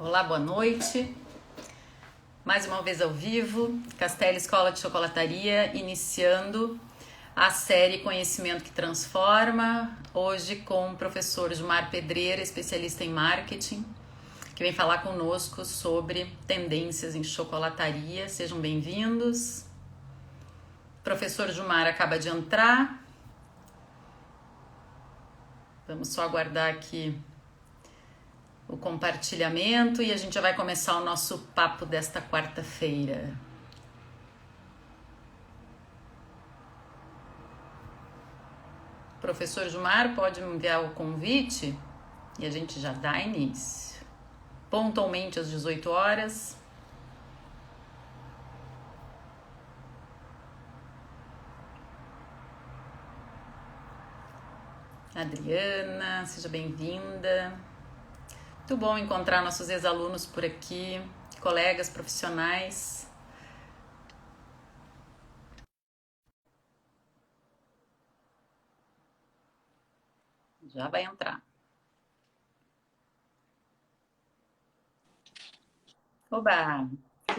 Olá, boa noite. Mais uma vez ao vivo, Castelo Escola de Chocolataria, iniciando a série Conhecimento que Transforma, hoje com o professor Gilmar Pedreira, especialista em marketing, que vem falar conosco sobre tendências em chocolataria. Sejam bem-vindos. O professor Gilmar acaba de entrar. Vamos só aguardar aqui o compartilhamento e a gente já vai começar o nosso papo desta quarta-feira. Professor Gilmar, pode me enviar o convite e a gente já dá início. Pontualmente às 18 horas. Adriana, seja bem-vinda. Muito bom encontrar nossos ex-alunos por aqui, colegas profissionais. Já vai entrar. Oba!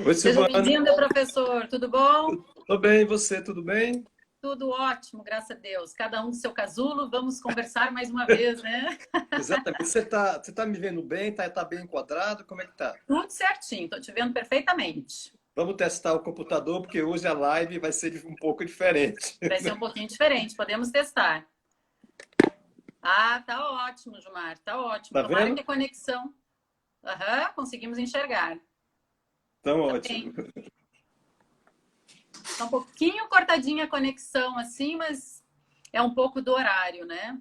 Oi, Seja Silvana. bem-vindo, professor. Tudo bom? Tudo bem, e você? Tudo bem? Tudo ótimo, graças a Deus. Cada um do seu casulo. Vamos conversar mais uma vez, né? Exatamente. Você tá me vendo bem? Tá bem enquadrado? Como é que tá? Tudo certinho, tô te vendo perfeitamente. Vamos testar o computador, porque hoje a live vai ser um pouco diferente. Vai ser um pouquinho diferente, podemos testar. Ah, tá ótimo, Gilmar, tá ótimo. Tá Tomara vendo? que a conexão... Aham, conseguimos enxergar. Então, Tá ótimo. bem. Tá um pouquinho cortadinha a conexão, assim, mas é um pouco do horário, né?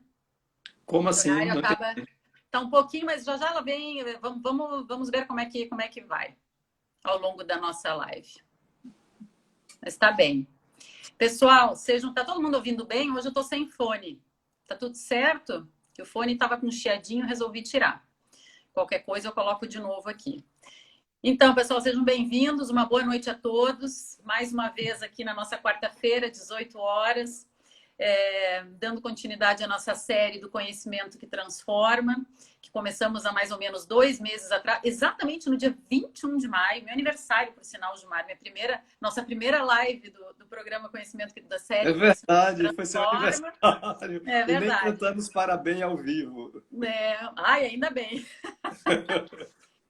Como O assim? horário Não entendi. acaba... Tá um pouquinho, mas já ela vem. Vamos ver como é que vai ao longo da nossa live. Mas tá bem. Pessoal, tá todo mundo ouvindo bem? Hoje eu tô sem fone. Tá tudo certo? Que o fone tava com um chiadinho, resolvi tirar. Qualquer coisa eu coloco de novo aqui. Então, pessoal, sejam bem-vindos. Uma boa noite a todos. Mais uma vez aqui na nossa quarta-feira, 18 horas, dando continuidade à nossa série do Conhecimento que Transforma, que começamos há mais ou menos 2 meses atrás, exatamente no dia 21 de maio, meu aniversário, por sinal, Gilmar, nossa primeira live do programa Conhecimento da série É Conhecimento que verdade, foi seu Transforma. aniversário. É E nem verdade. cantamos parabéns ao vivo. Ai, ainda bem.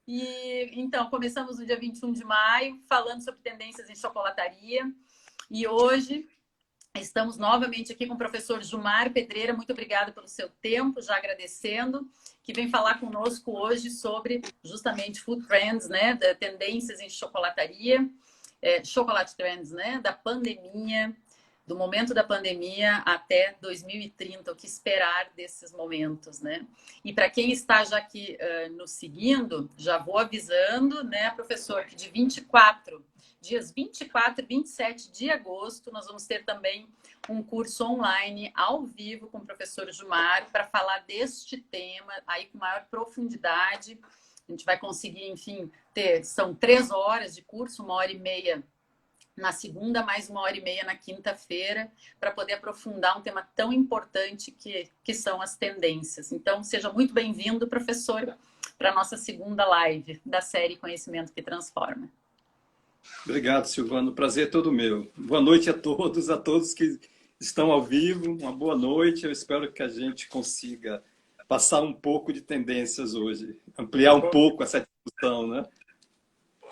E então, começamos no dia 21 de maio, falando sobre tendências em chocolataria. E hoje estamos novamente aqui com o professor Gilmar Pedreira. Muito obrigada pelo seu tempo, já agradecendo, que vem falar conosco hoje sobre justamente food trends, né? Tendências em chocolataria, chocolate trends, né? Da pandemia, do momento da pandemia até 2030, o que esperar desses momentos, né? E para quem está já aqui nos seguindo, já vou avisando, né, professor, que de dias 24 e 27 de agosto, nós vamos ter também um curso online ao vivo com o professor Gilmar para falar deste tema aí com maior profundidade. A gente vai conseguir, enfim, são 3 horas de curso, 1h30 na segunda, mais 1h30 na quinta-feira, para poder aprofundar um tema tão importante que são as tendências. Então, seja muito bem-vindo, professor, para a nossa segunda live da série Conhecimento que Transforma. Obrigado, Silvano. O prazer é todo meu. Boa noite a todos que estão ao vivo. Uma boa noite. Eu espero que a gente consiga passar um pouco de tendências hoje, ampliar um pouco essa discussão, né?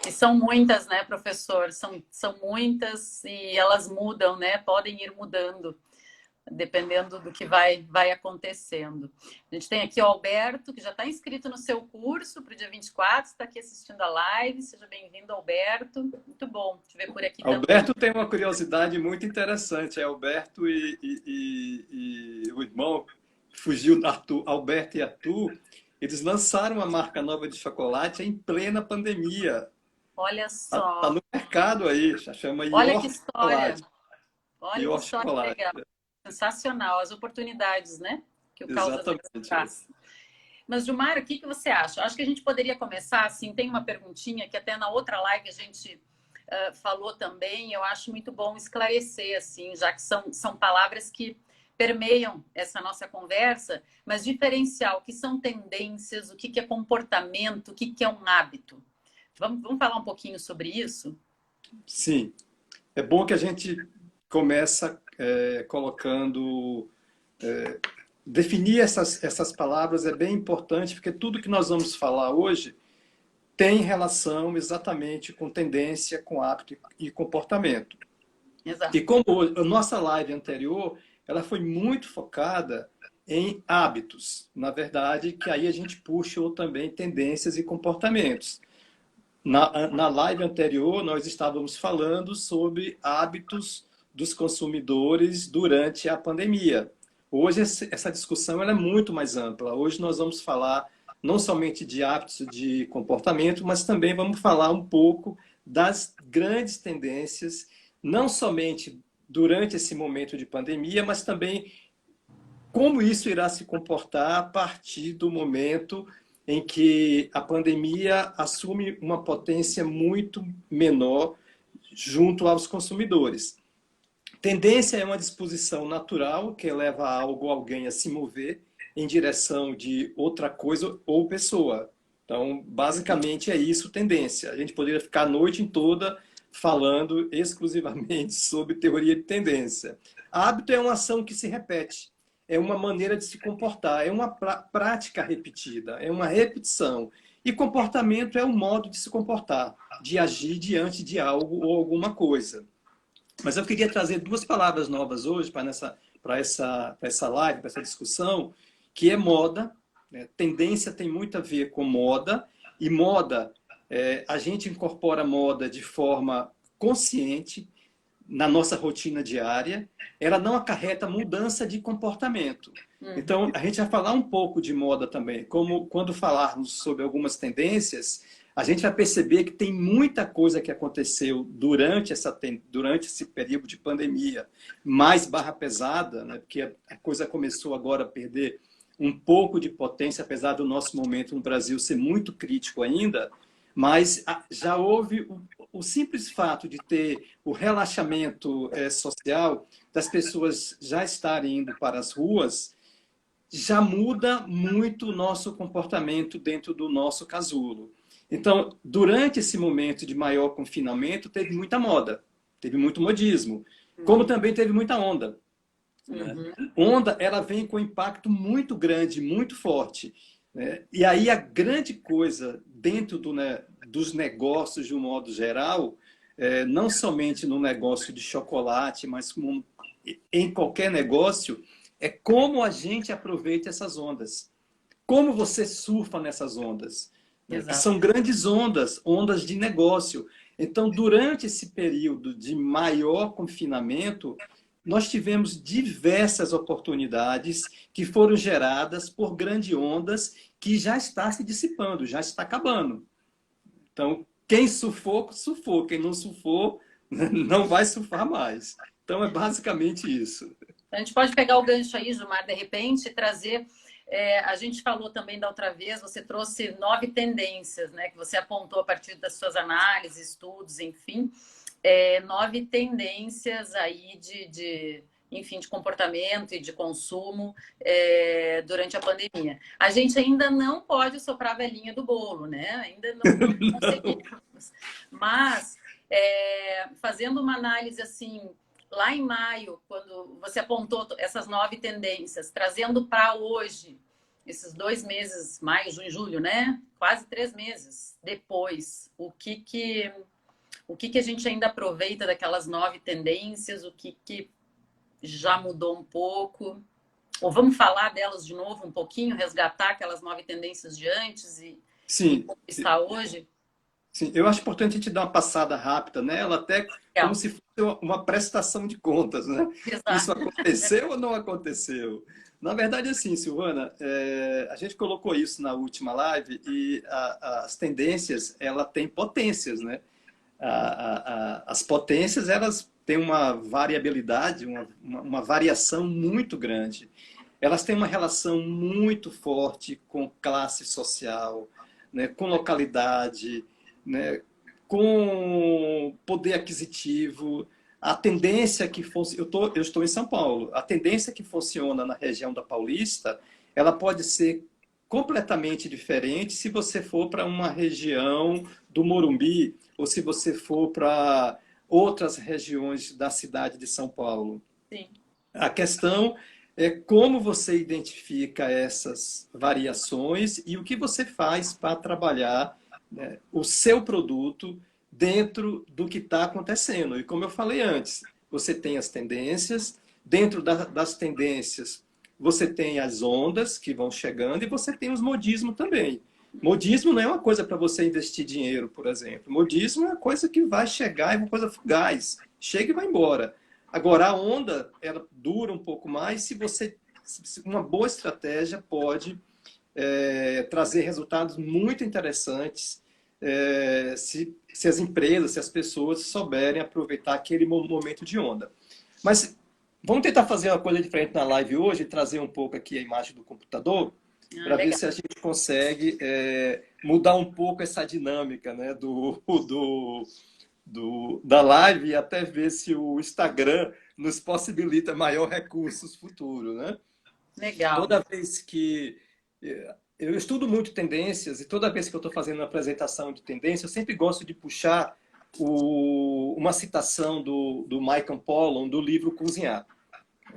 E são muitas, né, professor? São muitas e elas mudam, né? Podem ir mudando, dependendo do que vai acontecendo. A gente tem aqui o Alberto, que já está inscrito no seu curso para o dia 24, está aqui assistindo a live. Seja bem-vindo, Alberto. Muito bom te ver por aqui também. Alberto tem uma curiosidade muito interessante. Alberto e o irmão fugiu, Alberto e Arthur, eles lançaram uma marca nova de chocolate em plena pandemia. Olha Tá só. no mercado aí, chama Olha que Ior história. Chocolate. Olha que Ior história Chocolate. legal. Sensacional. As oportunidades, né? Que o Caos às vezes Exatamente. traz. Mas, Gilmar, o que você acha? Acho que a gente poderia começar, assim, tem uma perguntinha que até na outra live a gente falou também, eu acho muito bom esclarecer, assim, já que são palavras que permeiam essa nossa conversa, mas diferenciar o que são tendências, o que é comportamento, o que é um hábito. Vamos falar um pouquinho sobre isso? Sim. É bom que a gente começa colocando... definir essas palavras é bem importante, porque tudo que nós vamos falar hoje tem relação exatamente com tendência, com hábito e comportamento. Exato. E como a nossa live anterior, ela foi muito focada em hábitos. Na verdade, que aí a gente puxou também tendências e comportamentos. Na live anterior, nós estávamos falando sobre hábitos dos consumidores durante a pandemia. Hoje, essa discussão ela é muito mais ampla. Hoje, nós vamos falar não somente de hábitos de comportamento, mas também vamos falar um pouco das grandes tendências, não somente durante esse momento de pandemia, mas também como isso irá se comportar a partir do momento em que a pandemia assume uma potência muito menor junto aos consumidores. Tendência é uma disposição natural que leva algo ou alguém a se mover em direção de outra coisa ou pessoa. Então, basicamente é isso, tendência. A gente poderia ficar a noite toda falando exclusivamente sobre teoria de tendência. Hábito é uma ação que se repete, é uma maneira de se comportar, é uma prática repetida, é uma repetição. E comportamento é um modo de se comportar, de agir diante de algo ou alguma coisa. Mas eu queria trazer duas palavras novas hoje para essa live, para essa discussão, que é moda. Né? Tendência tem muito a ver com moda, e moda, a gente incorpora moda de forma consciente na nossa rotina diária, ela não acarreta mudança de comportamento. Então, a gente vai falar um pouco de moda também, como quando falarmos sobre algumas tendências, a gente vai perceber que tem muita coisa que aconteceu durante esse período de pandemia, mais barra pesada, né? Porque a coisa começou agora a perder um pouco de potência, apesar do nosso momento no Brasil ser muito crítico ainda, mas já houve o simples fato de ter o relaxamento social, das pessoas já estarem indo para as ruas, já muda muito o nosso comportamento dentro do nosso casulo. Então, durante esse momento de maior confinamento, teve muita moda, teve muito modismo, como também teve muita onda. Né? Onda, ela vem com impacto muito grande, muito forte. Né? E aí a grande coisa dentro dos negócios, de um modo geral, não somente no negócio de chocolate, mas em qualquer negócio, é como a gente aproveita essas ondas. Como você surfa nessas ondas. Que são grandes ondas, ondas de negócio. Então, durante esse período de maior confinamento, nós tivemos diversas oportunidades que foram geradas por grandes ondas que já está se dissipando, já está acabando. Então, quem surfou, surfou. Quem não surfou, não vai surfar mais. Então, é basicamente isso. A gente pode pegar o gancho aí, Gilmar, de repente, e trazer... a gente falou também da outra vez, você trouxe 9 tendências, né? Que você apontou a partir das suas análises, estudos, enfim. 9 tendências aí enfim, de comportamento e de consumo durante a pandemia. A gente ainda não pode soprar a velhinha do bolo, né? Ainda não conseguimos. Mas, fazendo uma análise assim, lá em maio, quando você apontou essas 9 tendências, trazendo para hoje, esses 2 meses, maio, junho, julho, né? Quase 3 meses depois, o que a gente ainda aproveita daquelas 9 tendências, o que já mudou um pouco? Ou vamos falar delas de novo um pouquinho, resgatar aquelas 9 tendências de antes e como está hoje? Sim, eu acho importante a gente dar uma passada rápida nela, até como se fosse uma prestação de contas, né? Exato. Isso aconteceu ou não aconteceu? Na verdade, assim, Silvana, a gente colocou isso na última live e as tendências, ela tem potências, né? As potências, elas têm uma variabilidade, uma variação muito grande. Elas têm uma relação muito forte com classe social, né? Com localidade, né, com poder aquisitivo, a tendência que fosse, eu estou em São Paulo, a tendência que funciona na região da Paulista, ela pode ser completamente diferente se você for para uma região do Morumbi ou se você for para outras regiões da cidade de São Paulo. Sim. A questão é como você identifica essas variações e o que você faz para trabalhar, né, o seu produto dentro do que está acontecendo. E como eu falei antes, você tem as tendências, dentro das tendências você tem as ondas que vão chegando e você tem os modismos também. Modismo não é uma coisa para você investir dinheiro, por exemplo. Modismo é uma coisa que vai chegar, é uma coisa fugaz. Chega e vai embora. Agora, a onda, ela dura um pouco mais se você... Uma boa estratégia pode trazer resultados muito interessantes se as empresas, se as pessoas souberem aproveitar aquele momento de onda. Mas vamos tentar fazer uma coisa diferente na live hoje, trazer um pouco aqui a imagem do computador, para ver se a gente consegue mudar um pouco essa dinâmica, né, da live e até ver se o Instagram nos possibilita maior recursos futuros, né? Legal. Toda vez que... Eu estudo muito tendências e toda vez que eu estou fazendo uma apresentação de tendência, eu sempre gosto de puxar uma citação do Michael Pollan, do livro Cozinhar.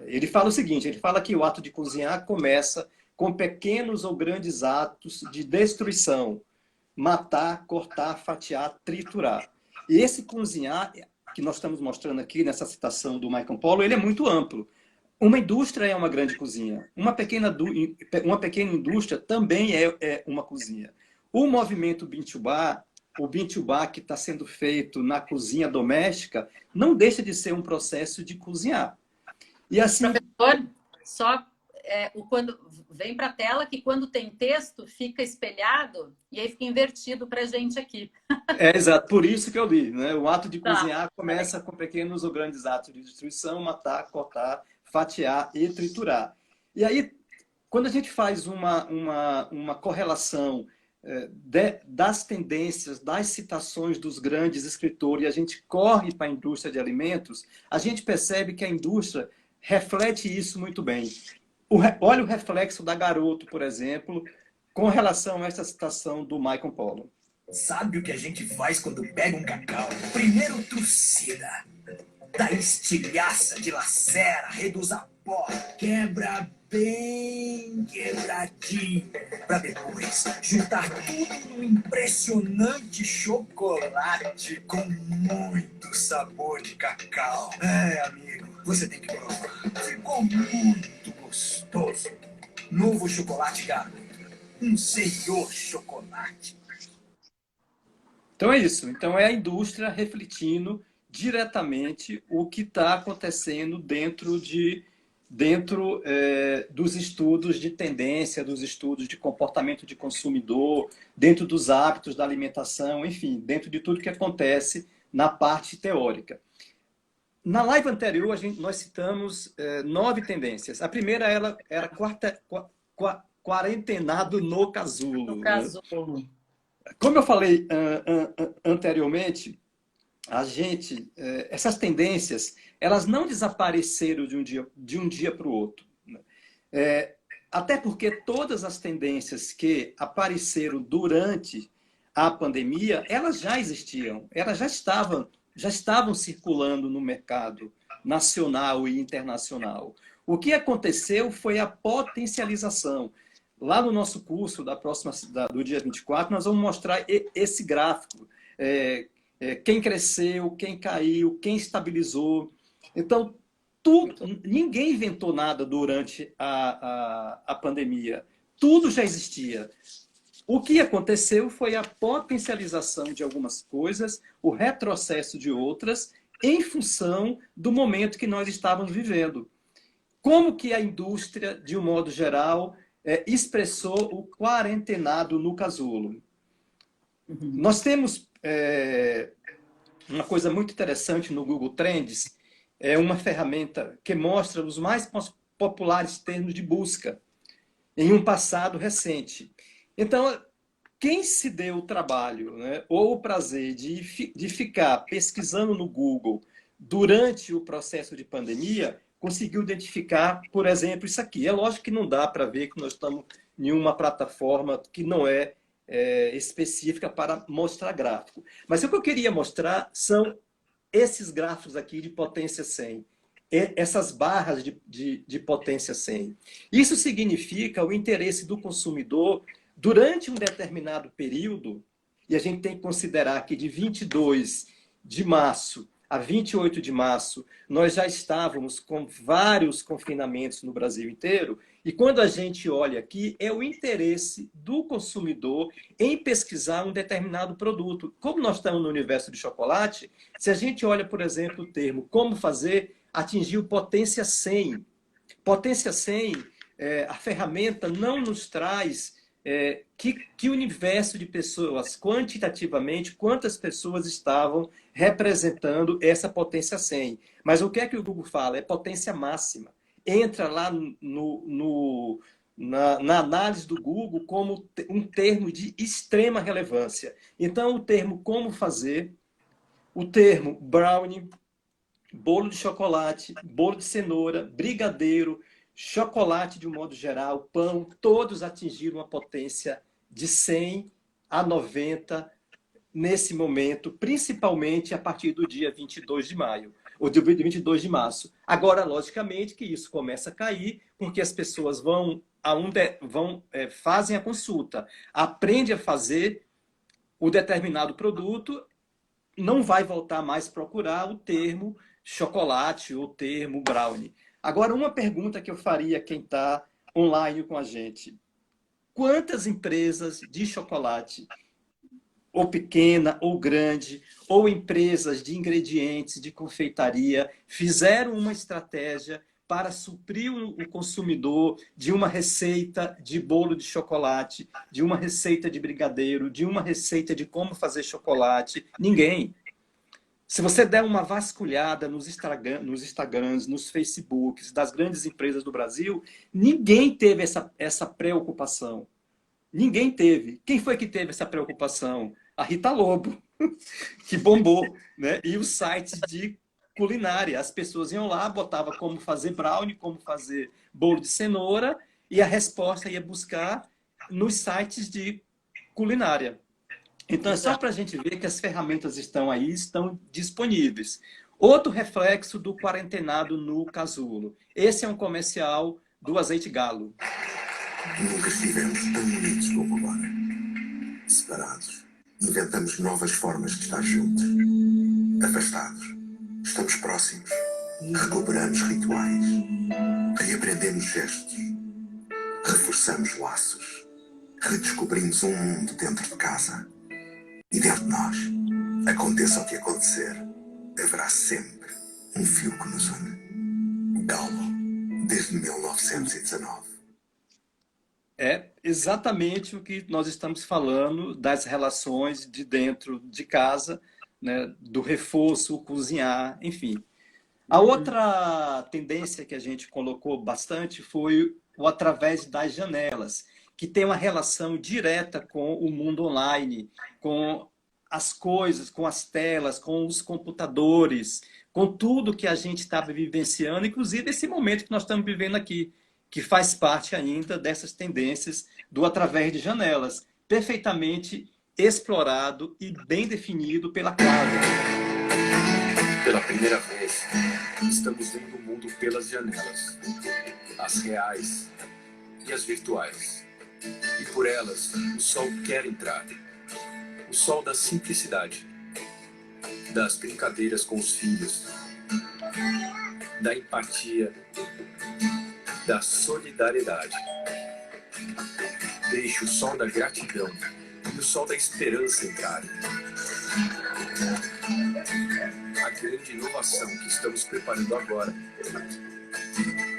Ele fala o seguinte, ele fala que o ato de cozinhar começa com pequenos ou grandes atos de destruição. Matar, cortar, fatiar, triturar. E esse cozinhar, que nós estamos mostrando aqui nessa citação do Michael Pollan, ele é muito amplo. Uma indústria é uma grande cozinha. Uma pequena indústria também é uma cozinha. O movimento Bean to Bar, o Bean to Bar que está sendo feito na cozinha doméstica, não deixa de ser um processo de cozinhar. E assim... Professor, só quando vem para a tela que quando tem texto fica espelhado e aí fica invertido para a gente aqui. Exato, por isso que eu li, né? O ato de cozinhar começa com pequenos ou grandes atos de destruição, matar, cortar, fatiar e triturar. E aí, quando a gente faz uma correlação das tendências, das citações dos grandes escritores, e a gente corre para a indústria de alimentos, a gente percebe que a indústria reflete isso muito bem. Olha o reflexo da Garoto, por exemplo, com relação a essa citação do Michael Pollan. Sabe o que a gente faz quando pega um cacau? Primeiro trucida, dá estilhaça, dilacera, reduz a pó, quebra bem quebradinho, para depois juntar tudo num impressionante chocolate com muito sabor de cacau. Amigo, você tem que provar. Ficou muito gostoso. Novo chocolate Garoto. Um senhor chocolate. Então é isso. Então é a indústria refletindo diretamente o que está acontecendo dentro dos estudos de tendência, dos estudos de comportamento de consumidor, dentro dos hábitos da alimentação, enfim, dentro de tudo que acontece na parte teórica. Na live anterior, nós citamos 9 tendências. A primeira era quarentenado no casulo. No casulo. Né? Como eu falei anteriormente, essas tendências, elas não desapareceram de um dia para o outro. Até porque todas as tendências que apareceram durante a pandemia, elas já existiam, elas já estavam circulando no mercado nacional e internacional. O que aconteceu foi a potencialização. Lá no nosso curso do dia 24, nós vamos mostrar esse gráfico. Quem cresceu, quem caiu, quem estabilizou. Então, ninguém inventou nada durante a pandemia. Tudo já existia. O que aconteceu foi a potencialização de algumas coisas, o retrocesso de outras, em função do momento que nós estávamos vivendo. Como que a indústria, de um modo geral, expressou o quarentenado no casulo? Uhum. Nós temos uma coisa muito interessante no Google Trends, é uma ferramenta que mostra os mais populares termos de busca em um passado recente. Então, quem se deu o trabalho, né, ou o prazer de ficar pesquisando no Google durante o processo de pandemia, conseguiu identificar, por exemplo, isso aqui. É lógico que não dá para ver que nós estamos em uma plataforma que não é, específica para mostrar gráfico. Mas o que eu queria mostrar são esses gráficos aqui de potência 100. Essas barras de potência 100. Isso significa o interesse do consumidor durante um determinado período, e a gente tem que considerar que de 22 de março a 28 de março, nós já estávamos com vários confinamentos no Brasil inteiro, e quando a gente olha aqui, é o interesse do consumidor em pesquisar um determinado produto. Como nós estamos no universo de chocolate, se a gente olha, por exemplo, o termo como fazer, atingir potência 100. Potência 100, a ferramenta não nos traz que universo de pessoas, quantitativamente, quantas pessoas estavam representando essa potência 100. Mas o que é que o Google fala? É potência máxima. Entra lá na análise do Google como um termo de extrema relevância. Então, o termo como fazer, o termo brownie, bolo de chocolate, bolo de cenoura, brigadeiro, chocolate de um modo geral, pão, todos atingiram uma potência de 100 a 90 nesse momento, principalmente a partir do dia 22 de maio, ou do 22 de março. Agora, logicamente, que isso começa a cair, porque as pessoas fazem a consulta, aprendem a fazer o determinado produto, não vai voltar mais a procurar o termo chocolate ou o termo brownie. Agora, uma pergunta que eu faria a quem está online com a gente. Quantas empresas de chocolate, ou pequena, ou grande, ou empresas de ingredientes, de confeitaria, fizeram uma estratégia para suprir o consumidor de uma receita de bolo de chocolate, de uma receita de brigadeiro, de uma receita de como fazer chocolate? Ninguém. Se você der uma vasculhada nos Instagrams, nos Facebooks das grandes empresas do Brasil, ninguém teve essa preocupação. Ninguém teve. Quem foi que teve essa preocupação? A Rita Lobo, que bombou, né? E os sites de culinária. As pessoas iam lá, botavam como fazer brownie, como fazer bolo de cenoura, e a resposta ia buscar nos sites de culinária. Então, é só para a gente ver que as ferramentas estão aí, estão disponíveis. Outro reflexo do quarentenado no casulo. Esse é um comercial do Azeite Galo. Nunca estivemos tão unidos como agora. Separados, inventamos novas formas de estar juntos. Afastados, estamos próximos. Recuperamos rituais. Reaprendemos gestos. Reforçamos laços. Redescobrimos um mundo dentro de casa. E dentro de nós, aconteça o que acontecer, haverá sempre um fio que nos une. O Galo, desde 1919. É exatamente o que nós estamos falando das relações de dentro de casa, né, do reforço, o cozinhar, enfim. A outra tendência que a gente colocou bastante foi o através das janelas, que tem uma relação direta com o mundo online, com as coisas, com as telas, com os computadores, com tudo que a gente estava vivenciando, inclusive esse momento que nós estamos vivendo aqui, que faz parte ainda dessas tendências do através de janelas, perfeitamente explorado e bem definido pela Cláudia. Pela primeira vez, estamos vendo o mundo pelas janelas, as reais e as virtuais. E por elas, o sol quer entrar. O sol da simplicidade, das brincadeiras com os filhos, da empatia, da solidariedade. Deixe o sol da gratidão e o sol da esperança entrarem. A grande inovação que estamos preparando agora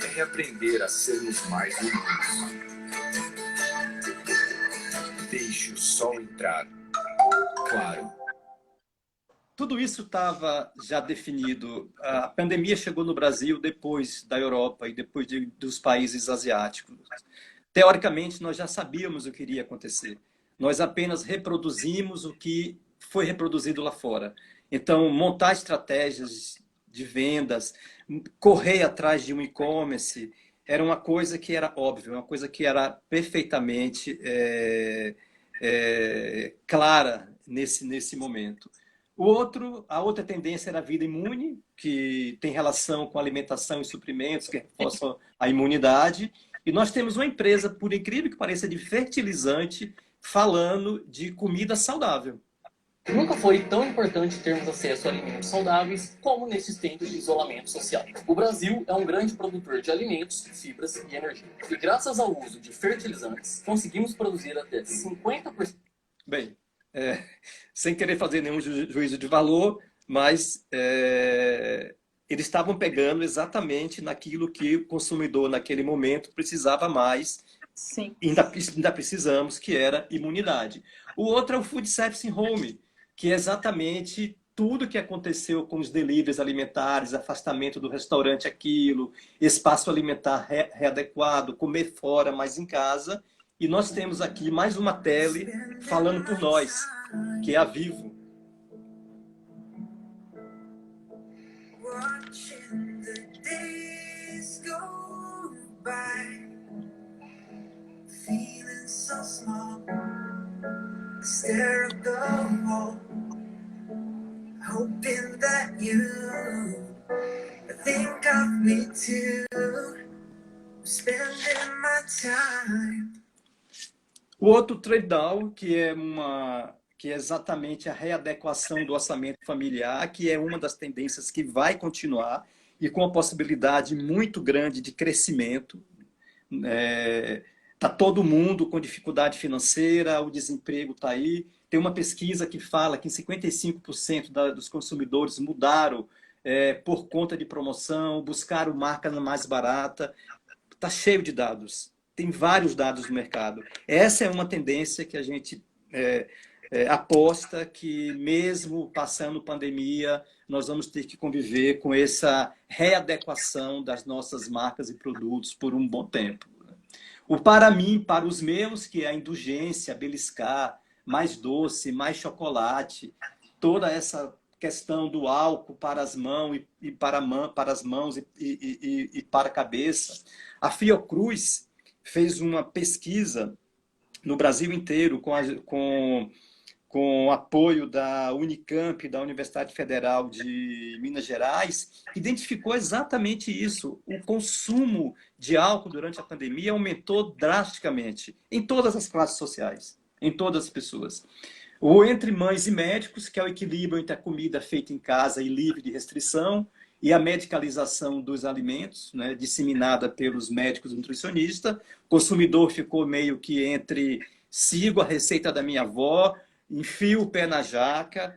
é reaprender a sermos mais humanos. Deixe o sol entrar. Claro. Tudo isso estava já definido. A pandemia chegou no Brasil depois da Europa e depois dos países asiáticos. Teoricamente, nós já sabíamos o que iria acontecer. Nós apenas reproduzimos o que foi reproduzido lá fora. Então, montar estratégias de vendas, correr atrás de um e-commerce, era uma coisa que era óbvia, uma coisa que era perfeitamente clara nesse momento. A outra tendência era a vida imune, que tem relação com alimentação e suprimentos, que reforçam a imunidade. E nós temos uma empresa, por incrível que pareça, de fertilizante, falando de comida saudável. Nunca foi tão importante termos acesso a alimentos saudáveis como nesses tempos de isolamento social. O Brasil é um grande produtor de alimentos, fibras e energia. E graças ao uso de fertilizantes, conseguimos produzir até 50%. Bem, sem querer fazer nenhum juízo de valor, mas eles estavam pegando exatamente naquilo que o consumidor, naquele momento, precisava mais. Sim. Ainda precisamos, que era imunidade. O outro é o Food Service in Home, que é exatamente tudo que aconteceu com os deliveries alimentares, afastamento do restaurante, espaço alimentar readequado, comer fora, mas em casa. E nós temos aqui mais uma tele falando por nós, que é a Vivo. Hoping that you think of me too, spending my time. O outro trade-down, que é exatamente a readequação do orçamento familiar, que é uma das tendências que vai continuar e com a possibilidade muito grande de crescimento. Está todo mundo com dificuldade financeira, o desemprego está aí. Tem uma pesquisa que fala que 55% dos consumidores mudaram por conta de promoção, buscaram marca mais barata. Está cheio de dados. Tem vários dados no mercado. Essa é uma tendência que a gente aposta que, mesmo passando pandemia, nós vamos ter que conviver com essa readequação das nossas marcas e produtos por um bom tempo. O para mim, para os meus, que é a indulgência, beliscar, mais doce, mais chocolate, toda essa questão do álcool para as mãos e para as mãos e para a cabeça. A Fiocruz fez uma pesquisa no Brasil inteiro com o apoio da Unicamp, da Universidade Federal de Minas Gerais, identificou exatamente isso. O consumo de álcool durante a pandemia aumentou drasticamente em todas as classes sociais, em todas as pessoas. O entre mães e médicos, que é o equilíbrio entre a comida feita em casa e livre de restrição, e a medicalização dos alimentos, né, disseminada pelos médicos nutricionistas. O consumidor ficou meio que entre sigo a receita da minha avó, enfio o pé na jaca,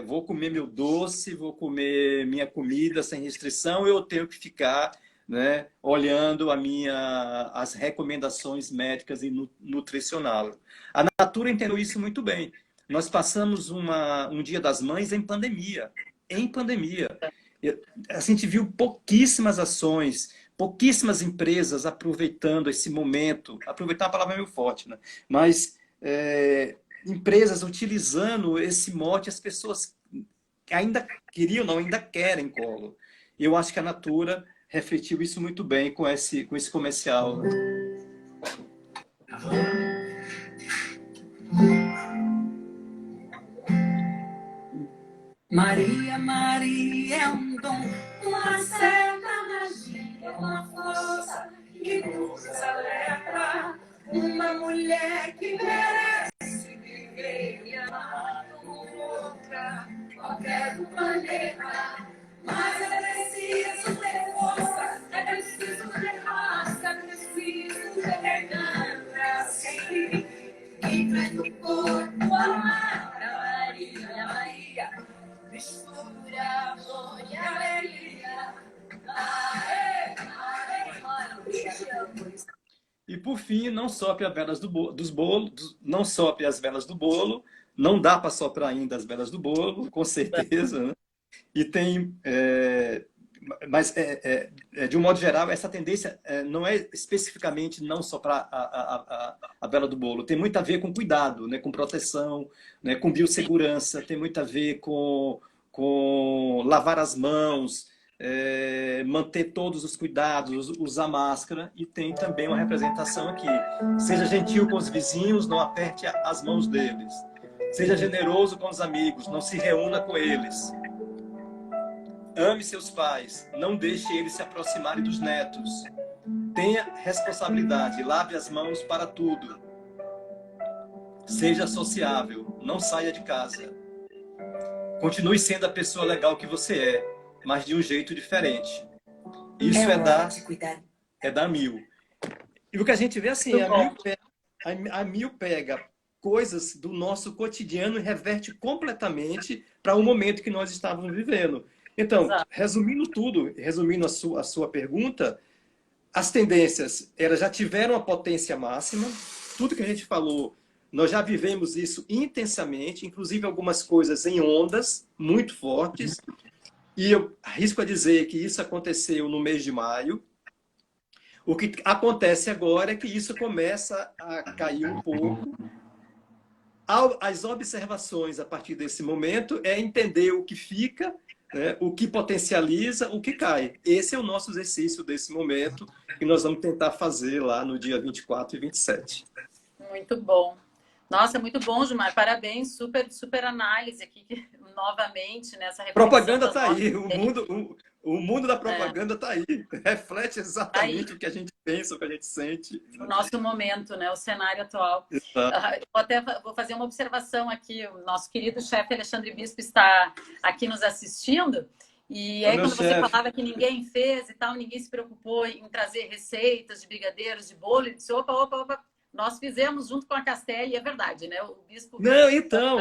vou comer meu doce, vou comer minha comida sem restrição, eu tenho que ficar, né, olhando as recomendações médicas e nutricionais. A Natura entendeu isso muito bem. Nós passamos um Dia das Mães em pandemia. A gente viu pouquíssimas ações, pouquíssimas empresas aproveitando esse momento. Aproveitar a palavra é meio forte, né? Mas empresas utilizando esse mote, as pessoas ainda queriam, não, ainda querem colo. E eu acho que a Natura refletiu isso muito bem com esse comercial. Maria, Maria é um dom, uma certa magia, uma força que nos alerta, uma mulher que merece viver e amar como outra, qualquer do planeta. Mas é preciso ter força, é preciso ter raça, é preciso ter ganância, e traz do corpo amar a Maria, Maria. Mistura amor e alegria. E por fim, não sopre as velas não sopre as velas do bolo, não dá para soprar ainda as velas do bolo, com certeza, né? E tem, mas de um modo geral, essa tendência não é especificamente não soprar a vela do bolo, tem muito a ver com cuidado, né? Com proteção, né? Com biossegurança, tem muito a ver com lavar as mãos, manter todos os cuidados, usar máscara, e tem também uma representação aqui. Seja gentil com os vizinhos, não aperte as mãos deles. Seja generoso com os amigos, não se reúna com eles. Ame seus pais, não deixe eles se aproximarem dos netos. Tenha responsabilidade, lave as mãos para tudo. Seja sociável, não saia de casa. Continue sendo a pessoa legal que você é, mas de um jeito diferente. Isso é da Mil. E o que a gente vê assim, a Mil pega coisas do nosso cotidiano e reverte completamente para o momento que nós estávamos vivendo. Então, resumindo tudo, resumindo a sua pergunta, as tendências, elas já tiveram a potência máxima, tudo que a gente falou, nós já vivemos isso intensamente, inclusive algumas coisas em ondas muito fortes, e eu arrisco a dizer que isso aconteceu no mês de maio. O que acontece agora é que isso começa a cair um pouco. As observações a partir desse momento é entender o que fica, né, o que potencializa, o que cai. Esse é o nosso exercício desse momento, que nós vamos tentar fazer lá no dia 24 e 27. Muito bom. Nossa, muito bom, Gilmar. Parabéns, super análise aqui, novamente, nessa reflexão. Propaganda está aí, o mundo da propaganda está aí. Reflete exatamente o que a gente pensa, o que a gente sente. O nosso momento, né? O cenário atual. Vou fazer uma observação aqui. O nosso querido chefe Alexandre Bispo está aqui nos assistindo. E aí, quando você falava que ninguém fez e tal, ninguém se preocupou em trazer receitas de brigadeiros, de bolo, ele disse, opa. Nós fizemos junto com a Castelli, é verdade, né? O Bispo... Não, então...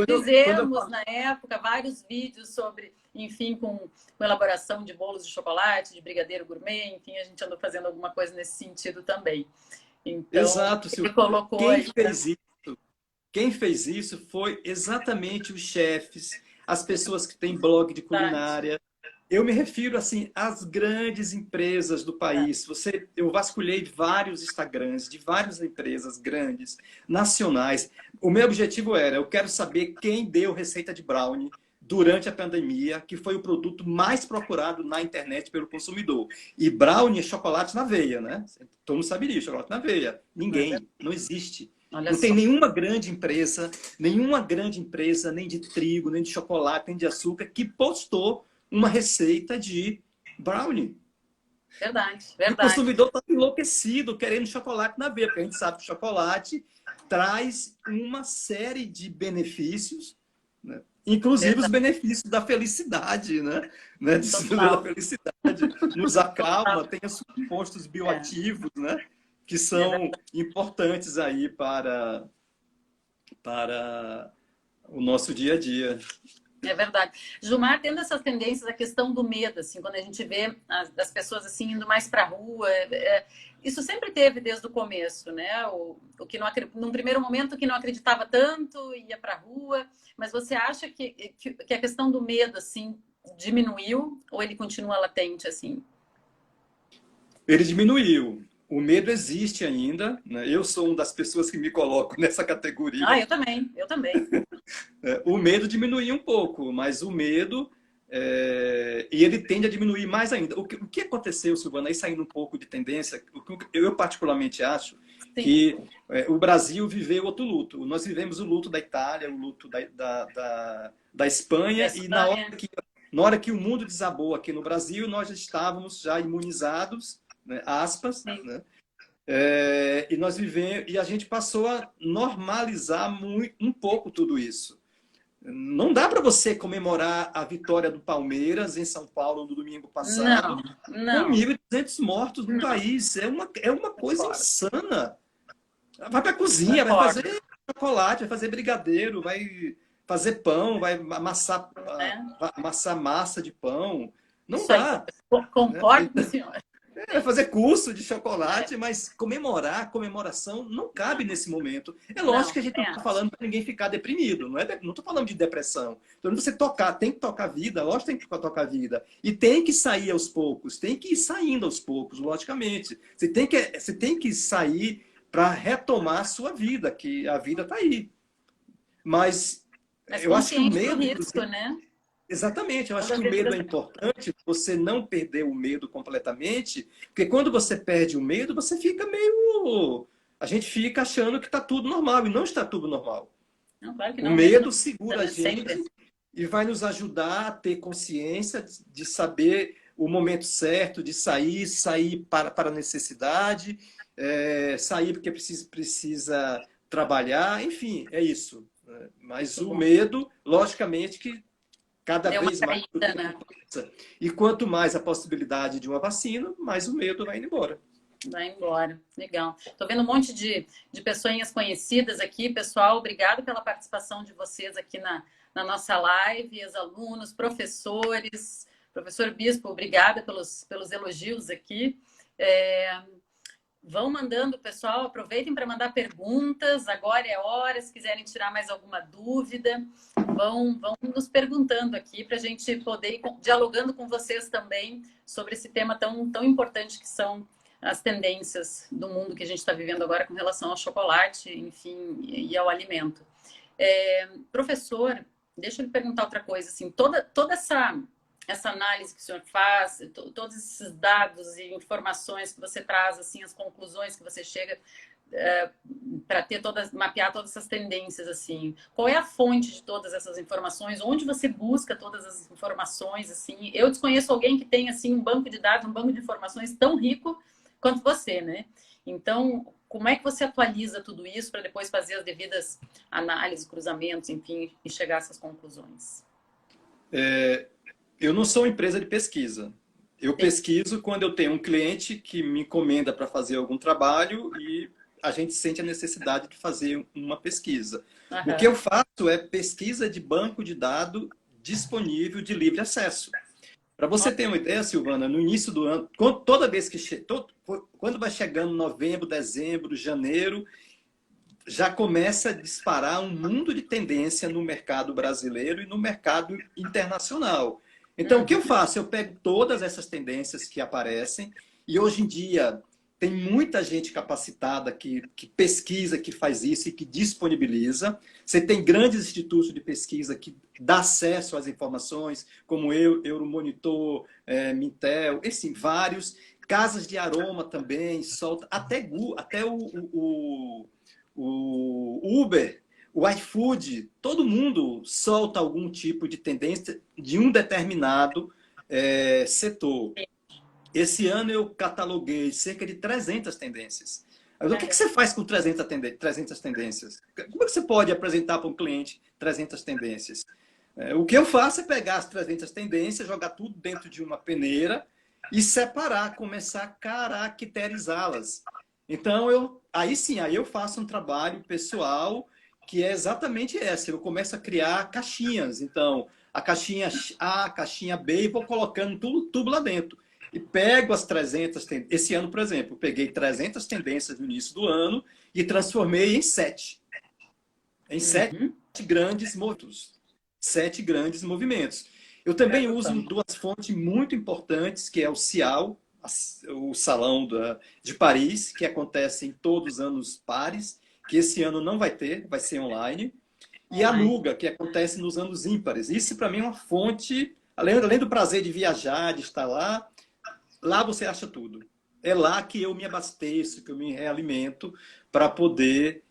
Fizemos, na época, vários vídeos sobre, enfim, com elaboração de bolos de chocolate, de brigadeiro gourmet, enfim, a gente andou fazendo alguma coisa nesse sentido também. Então, exato, ele colocou quem fez isso foi exatamente os chefes, as pessoas que têm blog de culinária. Eu me refiro assim às grandes empresas do país. Eu vasculhei vários Instagrams de várias empresas grandes, nacionais. O meu objetivo era, eu quero saber quem deu receita de brownie durante a pandemia, que foi o produto mais procurado na internet pelo consumidor. E brownie é chocolate na veia, né? Todo mundo saberia, chocolate na veia. Ninguém, não existe. Não tem nenhuma grande empresa, nem de trigo, nem de chocolate, nem de açúcar, que postou uma receita de brownie. Verdade. O consumidor está enlouquecido, querendo chocolate na veia, porque a gente sabe que o chocolate traz uma série de benefícios, né? Inclusive os benefícios da felicidade, né? Da felicidade, nos acalma, tem os compostos bioativos, né? Que são importantes aí para o nosso dia a dia. É verdade. Gilmar, tendo essas tendências, a questão do medo, assim, quando a gente vê as pessoas assim indo mais para a rua, isso sempre teve desde o começo, né? O que não, num primeiro momento que não acreditava tanto, ia para a rua, mas você acha que a questão do medo, assim, diminuiu ou ele continua latente, assim? Ele diminuiu. O medo existe ainda, né? Eu sou uma das pessoas que me coloco nessa categoria. Eu também. O medo diminuiu um pouco, mas o medo... e ele tende a diminuir mais ainda. O que aconteceu, Silvana, aí saindo um pouco de tendência, eu particularmente acho que o Brasil viveu outro luto. Nós vivemos o luto da Itália, o luto da Espanha, e na hora que o mundo desabou aqui no Brasil, nós já estávamos já imunizados, né, aspas, né? E a gente passou a normalizar um pouco tudo isso. Não dá para você comemorar a vitória do Palmeiras em São Paulo no domingo passado com 1.200 mortos no país. É uma coisa insana. Vai para a cozinha, vai fazer chocolate, vai fazer brigadeiro, vai fazer pão, vai amassar massa de pão. Não dá. Concordo com a senhora. Vai fazer curso de chocolate, mas comemoração não cabe nesse momento. É lógico que a gente não está falando para ninguém ficar deprimido, não estou falando de depressão. Então, você tem que tocar a vida, lógico que tem que tocar a vida. E tem que sair aos poucos, tem que ir saindo aos poucos, logicamente. Você tem que sair para retomar a sua vida, que a vida está aí. Mas eu acho que o medo... risco, né? Exatamente, eu acho que o Todas medo é essas- importante, você não perder o medo completamente, porque quando você perde o medo, você fica meio... A gente fica achando que está tudo normal, e não está tudo normal. Não, claro que O não, medo medo não segura a né? Sempre. gente e vai nos ajudar a ter consciência de saber o momento certo de sair para a necessidade, sair porque precisa trabalhar, enfim, é isso. Né? Mas Muito o bom. medo, logicamente, que cada Deu uma vez mais o caída, tempo né? passa. E quanto mais a possibilidade de uma vacina, mais o medo vai indo embora. Vai embora. Legal. Estou vendo um monte de pessoinhas conhecidas aqui. Pessoal, obrigado pela participação de vocês aqui na nossa live, ex-alunos, professores. Professor Bispo, obrigada pelos elogios aqui. Vão mandando, pessoal, aproveitem para mandar perguntas. Agora é hora, se quiserem tirar mais alguma dúvida, vão nos perguntando aqui para a gente poder ir dialogando com vocês também sobre esse tema tão importante que são as tendências do mundo que a gente está vivendo agora com relação ao chocolate, enfim, e ao alimento. Professor, deixa eu lhe perguntar outra coisa, assim, toda essa análise que o senhor faz, todos esses dados e informações que você traz, assim, as conclusões que você chega para mapear todas essas tendências, assim, qual é a fonte de todas essas informações? Onde você busca todas as informações, assim? Eu desconheço alguém que tem, assim, um banco de dados, um banco de informações tão rico quanto você, né? Então, como é que você atualiza tudo isso para depois fazer as devidas análises, cruzamentos, enfim, e chegar a essas conclusões? Eu não sou uma empresa de pesquisa. Eu pesquiso quando eu tenho um cliente que me encomenda para fazer algum trabalho e a gente sente a necessidade de fazer uma pesquisa. Uhum. O que eu faço é pesquisa de banco de dados disponível de livre acesso. Para você ter uma ideia, Silvana, no início do ano, toda vez que quando vai chegando novembro, dezembro, janeiro, já começa a disparar um mundo de tendência no mercado brasileiro e no mercado internacional. Então, o que eu faço? Eu pego todas essas tendências que aparecem e hoje em dia tem muita gente capacitada que pesquisa, que faz isso e que disponibiliza. Você tem grandes institutos de pesquisa que dá acesso às informações, como Euromonitor, Mintel, assim, vários. Casas de aroma também, solta, até o Uber, o iFood, todo mundo solta algum tipo de tendência de um determinado setor. Esse ano eu cataloguei cerca de 300 tendências. Mas o que você faz com 300 tendências? Como é que você pode apresentar para um cliente 300 tendências? O que eu faço é pegar as 300 tendências, jogar tudo dentro de uma peneira e separar, começar a caracterizá-las. Então, aí eu faço um trabalho pessoal que é exatamente esse. Eu começo a criar caixinhas. Então, a caixinha A, a caixinha B, e vou colocando tudo lá dentro. E pego as 300 tendências. Esse ano, por exemplo, eu peguei 300 tendências no início do ano e transformei em 7. Em 7 grandes movimentos. 7 grandes movimentos. Eu também uso duas fontes muito importantes, que é o CIAL, o Salão de Paris, que acontece em todos os anos pares, que esse ano não vai ter, vai ser online. E a Nuga, que acontece nos anos ímpares. Isso, para mim, é uma fonte, além do prazer de viajar, de estar lá, lá você acha tudo. É lá que eu me abasteço, que eu me realimento para poder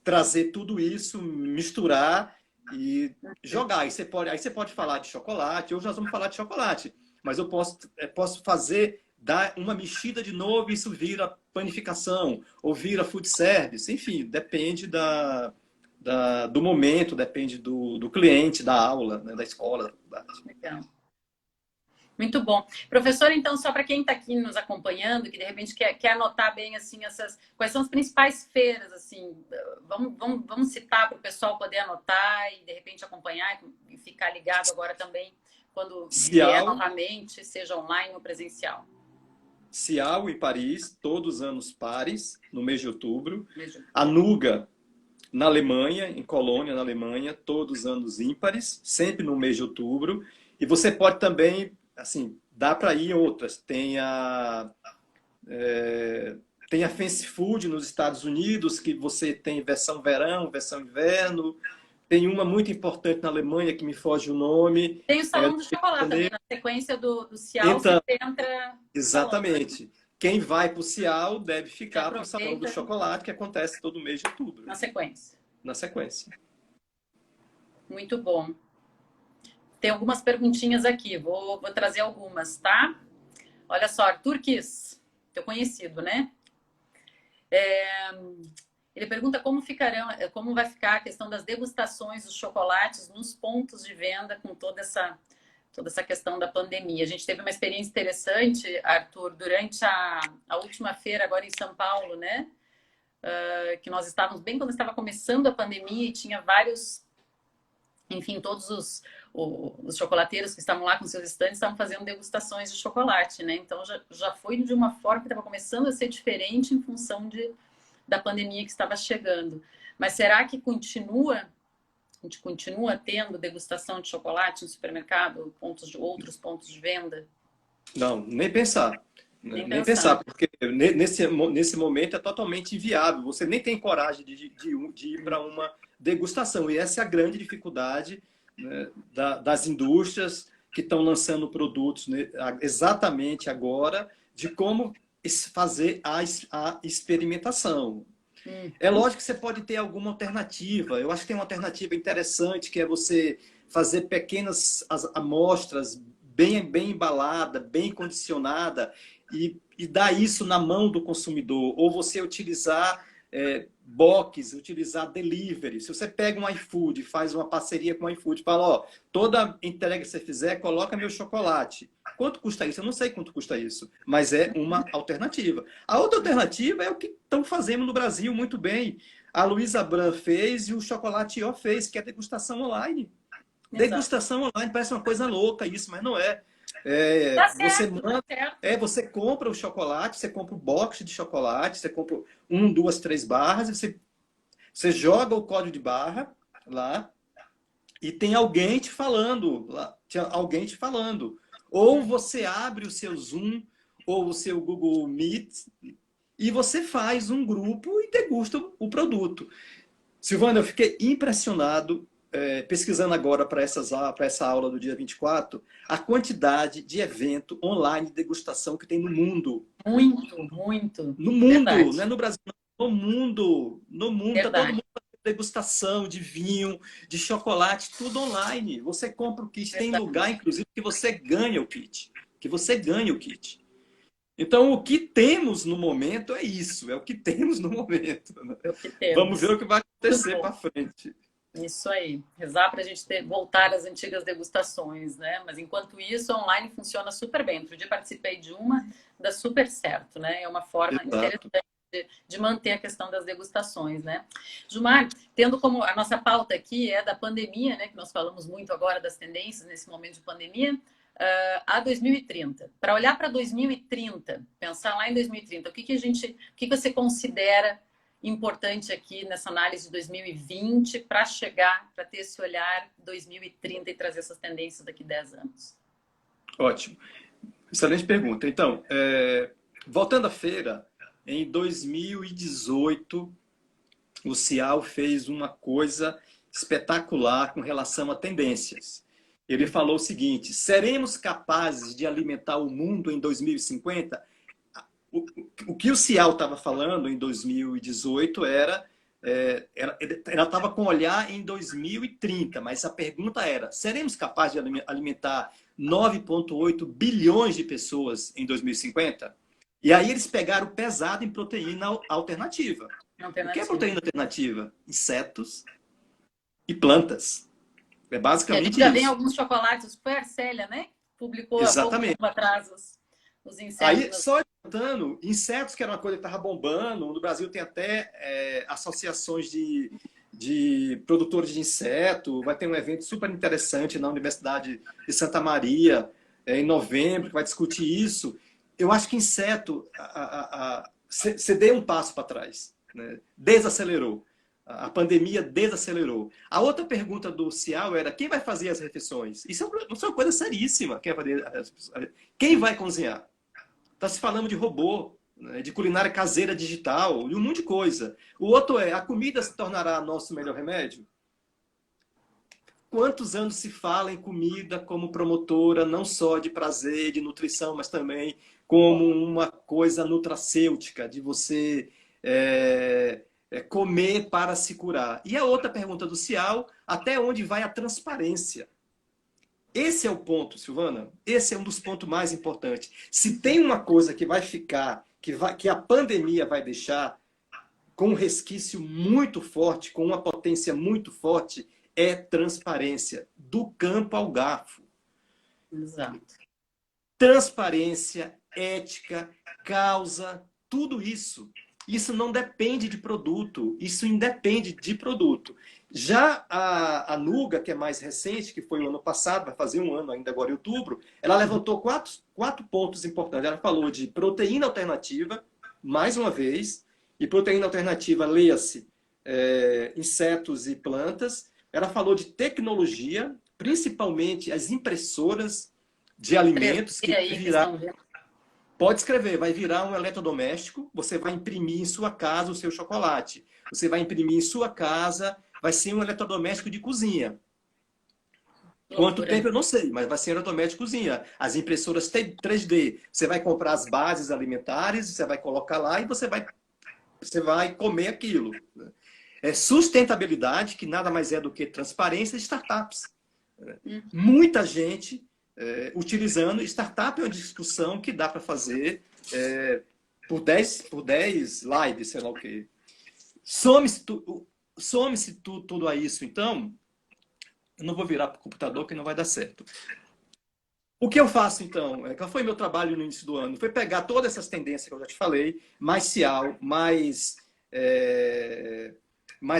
trazer tudo isso, misturar e jogar. Aí você pode falar de chocolate, hoje nós vamos falar de chocolate, mas eu posso dar uma mexida de novo e isso vira panificação, ou vira food service, enfim, depende do momento, depende do cliente, da aula, né, da escola, da faculdade. Legal. Muito bom. Professor, então, só para quem está aqui nos acompanhando, que de repente quer anotar bem assim quais são as principais feiras, assim, vamos citar para o pessoal poder anotar e de repente acompanhar e ficar ligado agora também quando vier novamente, seja online ou presencial. CIAL em Paris, todos os anos pares, no mês de outubro. A Nuga na Alemanha, em Colônia, na Alemanha, todos os anos ímpares, sempre no mês de outubro. E você pode também, assim, dá para ir em outras. Tem a Fancy Food nos Estados Unidos, que você tem versão verão, versão inverno. Tem uma muito importante na Alemanha, que me foge o nome. Tem o Salão do Chocolate também, na sequência do Cial, Então, você entra... exatamente. Quem vai para o Cial deve ficar para o Salão do Aproveita. Chocolate, que acontece todo mês de outubro. Na sequência. Na sequência. Muito bom. Tem algumas perguntinhas aqui, vou trazer algumas, tá? Olha só, Arthur Kiss, teu conhecido, né? Ele pergunta como vai ficar a questão das degustações dos chocolates nos pontos de venda com toda essa questão da pandemia. A gente teve uma experiência interessante, Arthur, durante a última feira agora em São Paulo, né? Que nós estávamos bem quando estava começando a pandemia e tinha vários, enfim, todos os chocolateiros que estavam lá com seus estandes estavam fazendo degustações de chocolate, né? Então já foi de uma forma que estava começando a ser diferente em função da pandemia que estava chegando. Mas será que a gente continua tendo degustação de chocolate no supermercado, outros pontos de venda? Não, nem pensar. Nem pensar, porque nesse momento é totalmente inviável. Você nem tem coragem de ir para uma degustação. E essa é a grande dificuldade, né, das indústrias que estão lançando produtos, né, exatamente agora, de como fazer a experimentação. É lógico que você pode ter alguma alternativa. Eu acho que tem uma alternativa interessante, que é você fazer pequenas amostras bem embalada, bem condicionada, e dar isso na mão do consumidor. Ou você utilizar box, utilizar delivery. Se você pega um iFood, faz uma parceria com o iFood, fala, ó, toda entrega que você fizer, coloca meu chocolate. Quanto custa isso? Eu não sei quanto custa isso, mas é uma alternativa. A outra alternativa é o que estão fazendo no Brasil muito bem. A Luísa Bran fez e o Chocolate O fez, que é degustação online. Exato. Degustação online parece uma coisa louca isso, mas não é. Você compra o chocolate, você compra o box de chocolate, você compra 1, 2, 3 barras, você joga o código de barra lá e tem alguém te falando. Ou você abre o seu Zoom ou o seu Google Meet e você faz um grupo e degusta o produto. Silvana, eu fiquei impressionado pesquisando agora para essa aula do dia 24, a quantidade de evento online de degustação que tem no mundo. Muito, muito. No mundo, verdade. Não é no Brasil, não. No mundo. No mundo, tá todo mundo fazendo degustação de vinho, de chocolate, tudo online. Você compra o kit, verdade. Tem lugar, inclusive, que você ganha o kit. Então, o que temos no momento é isso. É o que temos no momento. Né? Vamos ver o que vai acontecer para frente. Isso aí. Rezar para a gente voltar às antigas degustações, né? Mas enquanto isso, online funciona super bem. Outro dia participei de uma, dá super certo, né? É uma forma interessante de manter a questão das degustações, né? Gilmar, tendo como a nossa pauta aqui é da pandemia, né? Que nós falamos muito agora das tendências nesse momento de pandemia, a 2030. Para olhar para 2030, pensar lá em 2030, o que você considera importante aqui nessa análise de 2020 para ter esse olhar 2030 e trazer essas tendências daqui a 10 anos? Ótimo. Excelente pergunta. Então, voltando à feira, em 2018, o Cial fez uma coisa espetacular com relação a tendências. Ele falou o seguinte: seremos capazes de alimentar o mundo em 2050? O que o Cial estava falando em 2018 ela estava com olhar em 2030, mas a pergunta era: seremos capazes de alimentar 9,8 bilhões de pessoas em 2050? E aí eles pegaram pesado em proteína alternativa. O que é proteína alternativa? Insetos e plantas. É basicamente isso. Já vem alguns chocolates, foi a Arcélia, né? Publicou há pouco tempo atrás os insetos. Aí, só adiantando, insetos, que era uma coisa que estava bombando, no Brasil tem até associações de produtores de inseto, vai ter um evento super interessante na Universidade de Santa Maria, em novembro, que vai discutir isso. Eu acho que inseto, você deu um passo para trás, né? Desacelerou. A pandemia desacelerou. A outra pergunta do Cial era: quem vai fazer as refeições? Isso é uma coisa seríssima. Quem vai cozinhar? Está se falando de robô, né, de culinária caseira digital, de um monte de coisa. O outro é: a comida se tornará nosso melhor remédio? quantos anos se fala em comida como promotora, não só de prazer, de nutrição, mas também como uma coisa nutracêutica, de você comer para se curar. E a outra pergunta do Cial, até onde vai a transparência? Esse é o ponto, Silvana. Esse é um dos pontos mais importantes. Se tem uma coisa que vai ficar, que a pandemia vai deixar com um resquício muito forte, com uma potência muito forte, é transparência, do campo ao garfo. Exato. Transparência, ética, causa, tudo isso. Isso não depende de produto, isso independe de produto. Já a Nuga, que é mais recente, que foi o ano passado, vai fazer um ano ainda agora em outubro, ela levantou quatro pontos importantes. Ela falou de proteína alternativa, mais uma vez, e proteína alternativa, leia-se, insetos e plantas. Ela falou de tecnologia, principalmente as impressoras de alimentos, que vai virar... Pode escrever, vai virar um eletrodoméstico, você vai imprimir em sua casa o seu chocolate. Você vai imprimir em sua casa, vai ser um eletrodoméstico de cozinha. Quanto tempo eu não sei, mas vai ser um eletrodoméstico de cozinha. As impressoras 3D, você vai comprar as bases alimentares, você vai colocar lá e você vai comer aquilo. É sustentabilidade, que nada mais é do que transparência, e startups. Muita gente utilizando. Startup é uma discussão que dá para fazer por 10 lives, sei lá o quê. Some-se tudo a isso, então, eu não vou virar para o computador que não vai dar certo. O que eu faço, então? Qual foi meu trabalho no início do ano? Foi pegar todas essas tendências que eu já te falei, mais Cial, mais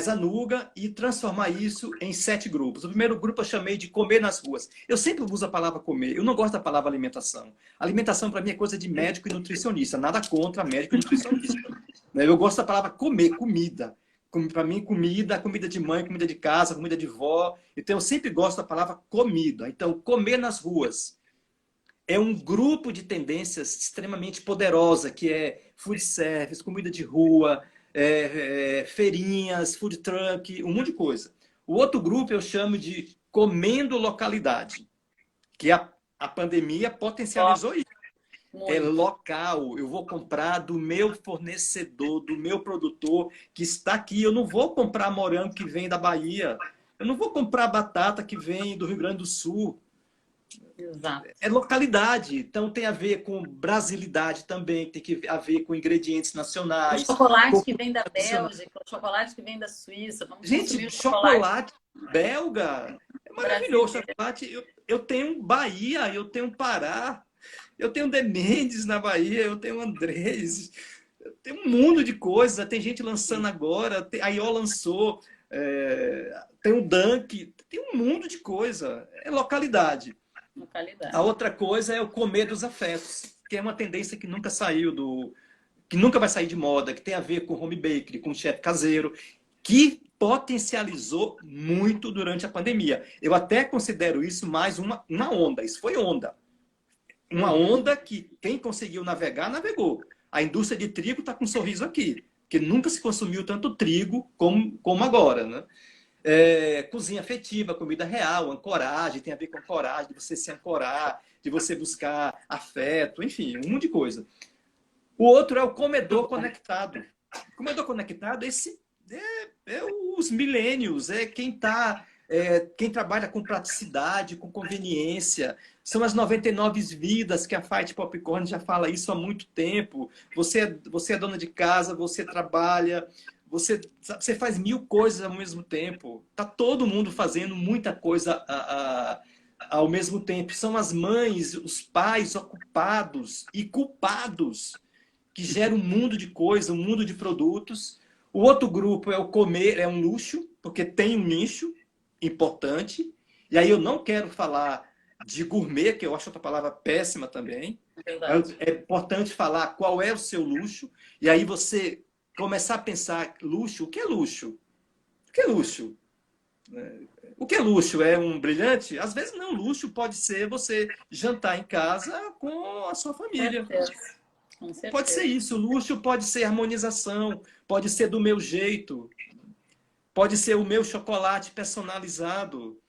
a Nuga, e transformar isso em 7 grupos. O primeiro grupo eu chamei de comer nas ruas. Eu sempre uso a palavra comer. Eu não gosto da palavra alimentação. Alimentação, para mim, é coisa de médico e nutricionista. Nada contra médico e nutricionista. Eu gosto da palavra comer, comida. Para mim, comida de mãe, comida de casa, comida de vó. Então, eu sempre gosto da palavra comida. Então, comer nas ruas é um grupo de tendências extremamente poderosa, que é food service, comida de rua, feirinhas, food truck, um monte de coisa. O outro grupo eu chamo de comendo localidade, que a pandemia potencializou isso. É local, eu vou comprar do meu fornecedor, do meu produtor que está aqui. Eu não vou comprar morango que vem da Bahia, eu não vou comprar batata que vem do Rio Grande do Sul. Exato. É localidade, então tem a ver com brasilidade também, tem que a ver com ingredientes nacionais. O chocolate que vem da Bélgica, o chocolate que vem da Suíça. Vamos Gente, chocolate belga é maravilhoso. Chocolate, eu tenho Bahia, eu tenho Pará, eu tenho Demendes na Bahia, eu tenho Andrés, eu tenho um mundo de coisas. Tem gente lançando agora, a IO lançou, tem o Dunk, tem um mundo de coisa. É localidade. A outra coisa é o comer dos afetos, que é uma tendência que nunca saiu que nunca vai sair de moda, que tem a ver com home bakery, com chefe caseiro, que potencializou muito durante a pandemia. Eu até considero isso mais uma onda. Isso foi onda. Uma onda que quem conseguiu navegar, navegou. A indústria de trigo está com um sorriso aqui, que nunca se consumiu tanto trigo como agora, né? Cozinha afetiva, comida real, ancoragem, tem a ver com coragem, de você se ancorar, de você buscar afeto, enfim, um monte de coisa. O outro é o comedor conectado. O comedor conectado, esse os millennials, quem trabalha com praticidade, com conveniência. São as 99 vidas que a Fight Popcorn já fala isso há muito tempo. Você é dona de casa, você trabalha, você faz 1000 coisas ao mesmo tempo. Tá todo mundo fazendo muita coisa ao mesmo tempo. São as mães, os pais ocupados e culpados que geram um mundo de coisa, um mundo de produtos. O outro grupo é o comer, é um luxo, porque tem um nicho importante. E aí eu não quero falar de gourmet, que eu acho outra palavra péssima também. É importante falar qual é o seu luxo. E aí você começar a pensar, luxo, o que é luxo? O que é luxo? O que é luxo? É um brilhante? Às vezes não, luxo pode ser você jantar em casa com a sua família. Com certeza. Pode ser isso, luxo pode ser harmonização, pode ser do meu jeito, pode ser o meu chocolate personalizado.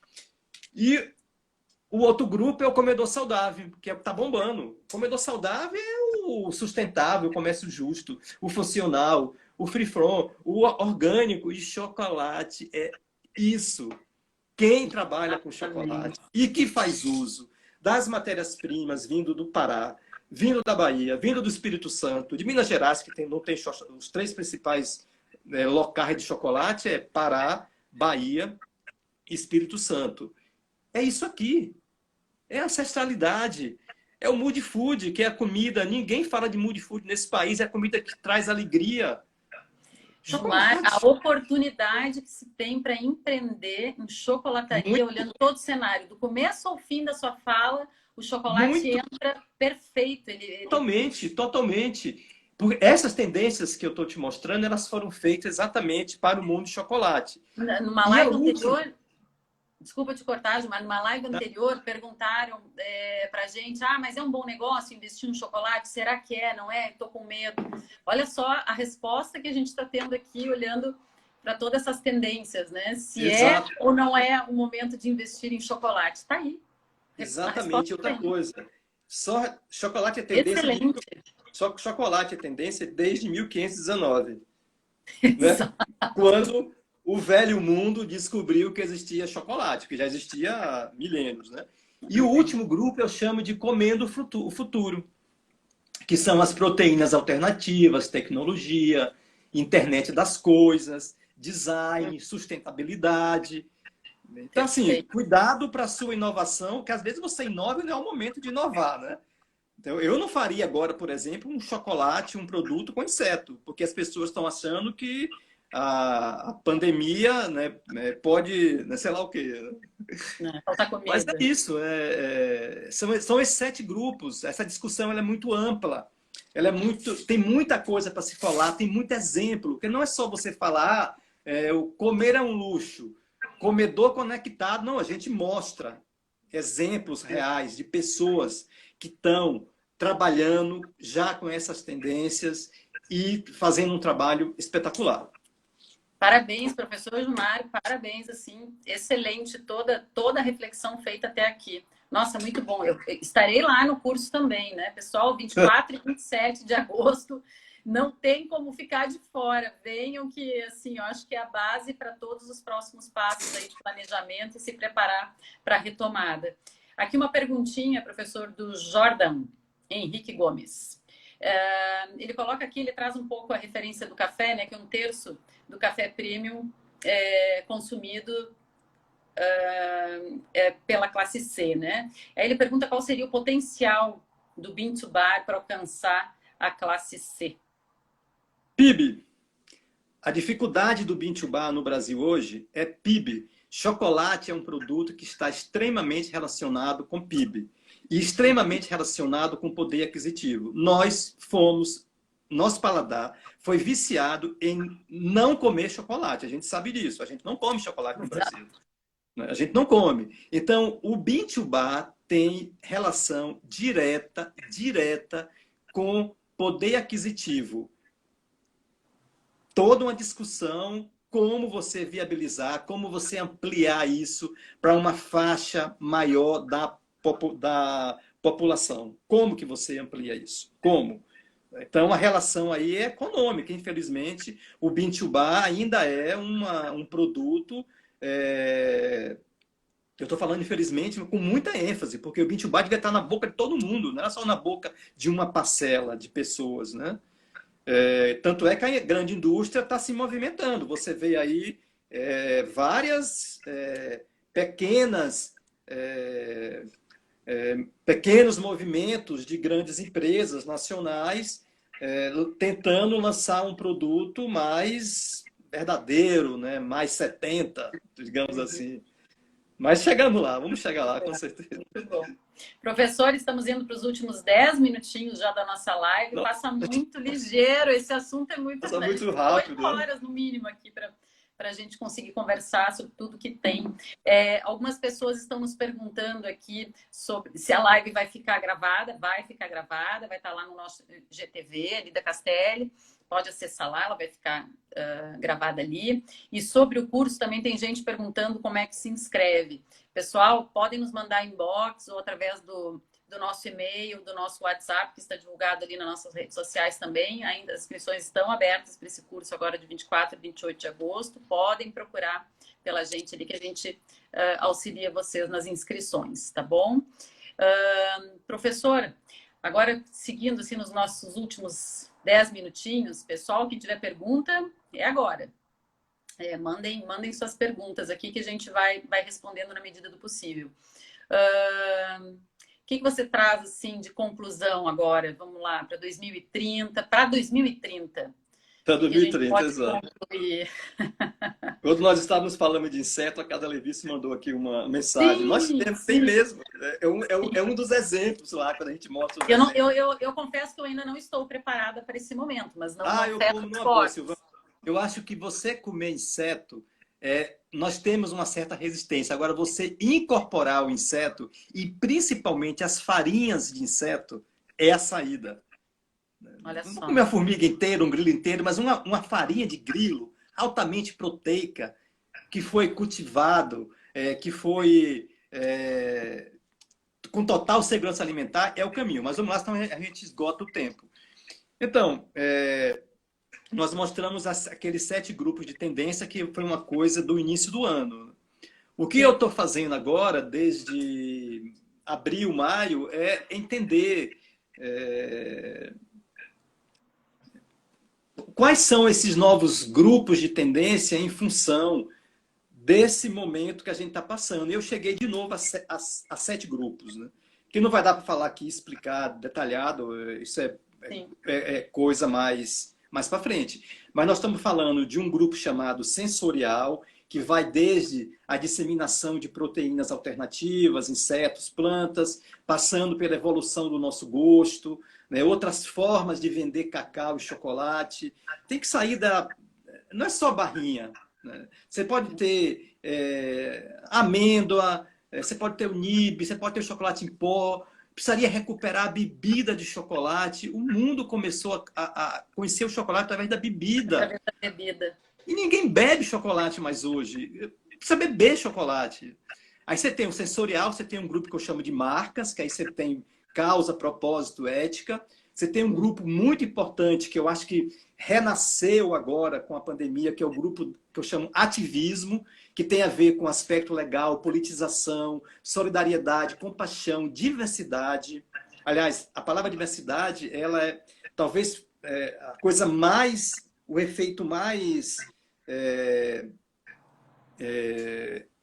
E o outro grupo é o comedor saudável, que tá bombando. O comedor saudável é o sustentável, o comércio justo, o funcional, o free from, o orgânico e chocolate. É isso. Quem trabalha com chocolate e que faz uso das matérias-primas vindo do Pará, vindo da Bahia, vindo do Espírito Santo, de Minas Gerais, que não tem os três principais locais de chocolate, é Pará, Bahia e Espírito Santo. É isso aqui. É ancestralidade. É o mood food, que é a comida. Ninguém fala de mood food nesse país. É a comida que traz alegria. Gilmar, a oportunidade que se tem para empreender em chocolataria, olhando todo o cenário, do começo ao fim da sua fala, o chocolate entra perfeito. Totalmente, totalmente. Porque essas tendências que eu estou te mostrando, elas foram feitas exatamente para o mundo do chocolate. Numa live anterior, desculpa te cortar, Gilmar, numa live anterior perguntaram para a gente, mas é um bom negócio investir no chocolate? Será que é? Não é? Estou com medo. Olha só a resposta que a gente está tendo aqui, olhando para todas essas tendências, né? Se Exato. É ou não é o momento de investir em chocolate. Está aí. Exatamente. Outra coisa. Só chocolate é tendência. Excelente. Só chocolate é tendência desde 1519. Né? Quando o velho mundo descobriu que existia chocolate, que já existia há milênios, né? E o último grupo eu chamo de comendo o futuro, que são as proteínas alternativas, tecnologia, internet das coisas, design, sustentabilidade. Então, assim, cuidado para a sua inovação, que às vezes você inova e não é o momento de inovar, né? Então, eu não faria agora, por exemplo, um chocolate, um produto com inseto, porque as pessoas estão achando que a pandemia, né, pode, né, sei lá o quê. Faltar comida. Mas é isso. São esses 7 grupos. Essa discussão ela é muito ampla. Ela tem muita coisa para se falar, tem muito exemplo. Porque não é só você falar, o comer é um luxo, comedor conectado. Não, a gente mostra exemplos reais de pessoas que estão trabalhando já com essas tendências e fazendo um trabalho espetacular. Parabéns, professor Gilmar, parabéns, assim, excelente toda a reflexão feita até aqui. Nossa, muito bom. Eu estarei lá no curso também, né? Pessoal, 24 e 27 de agosto, não tem como ficar de fora. Venham que, assim, eu acho que é a base para todos os próximos passos aí de planejamento e se preparar para a retomada. Aqui uma perguntinha, professor, do Jordan Henrique Gomes. Ele coloca aqui, ele traz um pouco a referência do café, né? Que 1/3 do café premium é consumido pela classe C, né? Aí ele pergunta qual seria o potencial do Bean to Bar para alcançar a classe C. PIB. A dificuldade do Bean to Bar no Brasil hoje é PIB. Chocolate é um produto que está extremamente relacionado com PIB e extremamente relacionado com poder aquisitivo. Nosso paladar foi viciado em não comer chocolate. A gente sabe disso. A gente não come chocolate no Brasil. A gente não come. Então, o Bean to Bar tem relação direta com poder aquisitivo. Toda uma discussão como você viabilizar, como você ampliar isso para uma faixa maior da população. Como que você amplia isso? Como? Então, a relação aí é econômica. Infelizmente, o Bean to Bar ainda é um produto... Eu estou falando, infelizmente, com muita ênfase, porque o Bean to Bar devia estar na boca de todo mundo, não é só na boca de uma parcela de pessoas, né? Tanto é que a grande indústria está se movimentando. Você vê aí várias pequenos movimentos de grandes empresas nacionais tentando lançar um produto mais verdadeiro, né? Mais 70, digamos assim. Mas chegamos lá, vamos chegar lá, com certeza. Muito bom. Professor, estamos indo para os últimos 10 minutinhos já da nossa live. Passa muito ligeiro, esse assunto é muito... Passa muito rápido. 8 horas no mínimo aqui para a gente conseguir conversar sobre tudo que tem. Algumas pessoas estão nos perguntando aqui sobre se a live vai ficar gravada. Vai ficar gravada, vai estar lá no nosso GTV, ali da Castelli. pode acessar lá, ela vai ficar gravada ali. E sobre o curso também tem gente perguntando como é que se inscreve. Pessoal, podem nos mandar inbox ou através do nosso e-mail, do nosso WhatsApp, que está divulgado ali nas nossas redes sociais também. Ainda as inscrições estão abertas para esse curso agora de 24 e 28 de agosto. Podem procurar pela gente ali, que a gente auxilia vocês nas inscrições, tá bom? Professor, agora seguindo assim nos nossos últimos 10 minutinhos, pessoal, quem tiver pergunta, é agora. Mandem suas perguntas aqui que a gente vai respondendo na medida do possível. O que você traz assim de conclusão agora? Vamos lá, para 2030. Para 2030. Para 2030, exato. Concluir? Quando nós estávamos falando de inseto, a Cada Levice mandou aqui uma mensagem. Sim, nós temos, tem mesmo. É um dos exemplos lá, quando a gente mostra. Eu confesso que eu ainda não estou preparada para esse momento, mas não eu como numa boa, Silvana. Eu acho que você comer inseto, nós temos uma certa resistência. Agora, você incorporar o inseto, e principalmente as farinhas de inseto, é a saída. Olha só. Não comer uma formiga inteira, um grilo inteiro, mas uma farinha de grilo altamente proteica, que foi cultivado, que foi com total segurança alimentar, é o caminho. Mas vamos lá, senão a gente esgota o tempo. Então, nós mostramos aqueles 7 grupos de tendência, que foi uma coisa do início do ano. O que eu estou fazendo agora, desde abril, maio, é entender quais são esses novos grupos de tendência em função desse momento que a gente está passando. Eu cheguei de novo a 7 grupos, né? Que não vai dar para falar aqui, explicar detalhado, isso é coisa mais para frente. Mas nós estamos falando de um grupo chamado sensorial, que vai desde a disseminação de proteínas alternativas, insetos, plantas, passando pela evolução do nosso gosto, né? Outras formas de vender cacau e chocolate. Tem que sair da... Não é só barrinha, né? Você pode ter amêndoa, você pode ter o nib, você pode ter o chocolate em pó. Precisaria recuperar a bebida de chocolate. O mundo começou a conhecer o chocolate através da bebida. Através da bebida. E ninguém bebe chocolate mais hoje. Precisa beber chocolate. Aí você tem o sensorial, você tem um grupo que eu chamo de marcas, que aí você tem causa, propósito, ética. Você tem um grupo muito importante, que eu acho que renasceu agora com a pandemia, que é o grupo que eu chamo ativismo, que tem a ver com aspecto legal, politização, solidariedade, compaixão, diversidade. Aliás, a palavra diversidade, ela é talvez a coisa mais, o efeito mais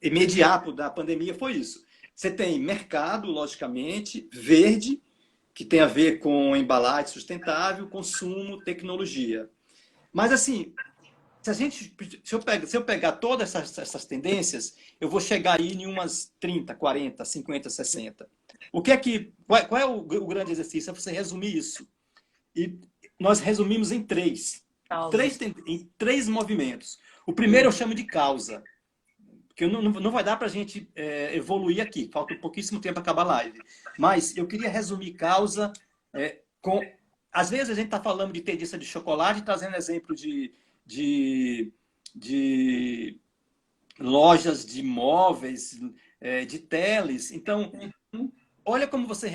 imediato da pandemia foi isso. Você tem mercado, logicamente, verde, que tem a ver com embalagem sustentável, consumo, tecnologia. Mas, assim, se eu pegar todas essas tendências, eu vou chegar aí em umas 30, 40, 50, 60. Qual é o grande exercício? É você resumir isso. E nós resumimos em 3. Em 3 movimentos. O primeiro eu chamo de causa, que não vai dar para a gente evoluir aqui. Falta pouquíssimo tempo para acabar a live. Mas eu queria resumir causa com... Às vezes a gente está falando de tendência de chocolate, trazendo exemplo de lojas de móveis, de teles. Então, olha como você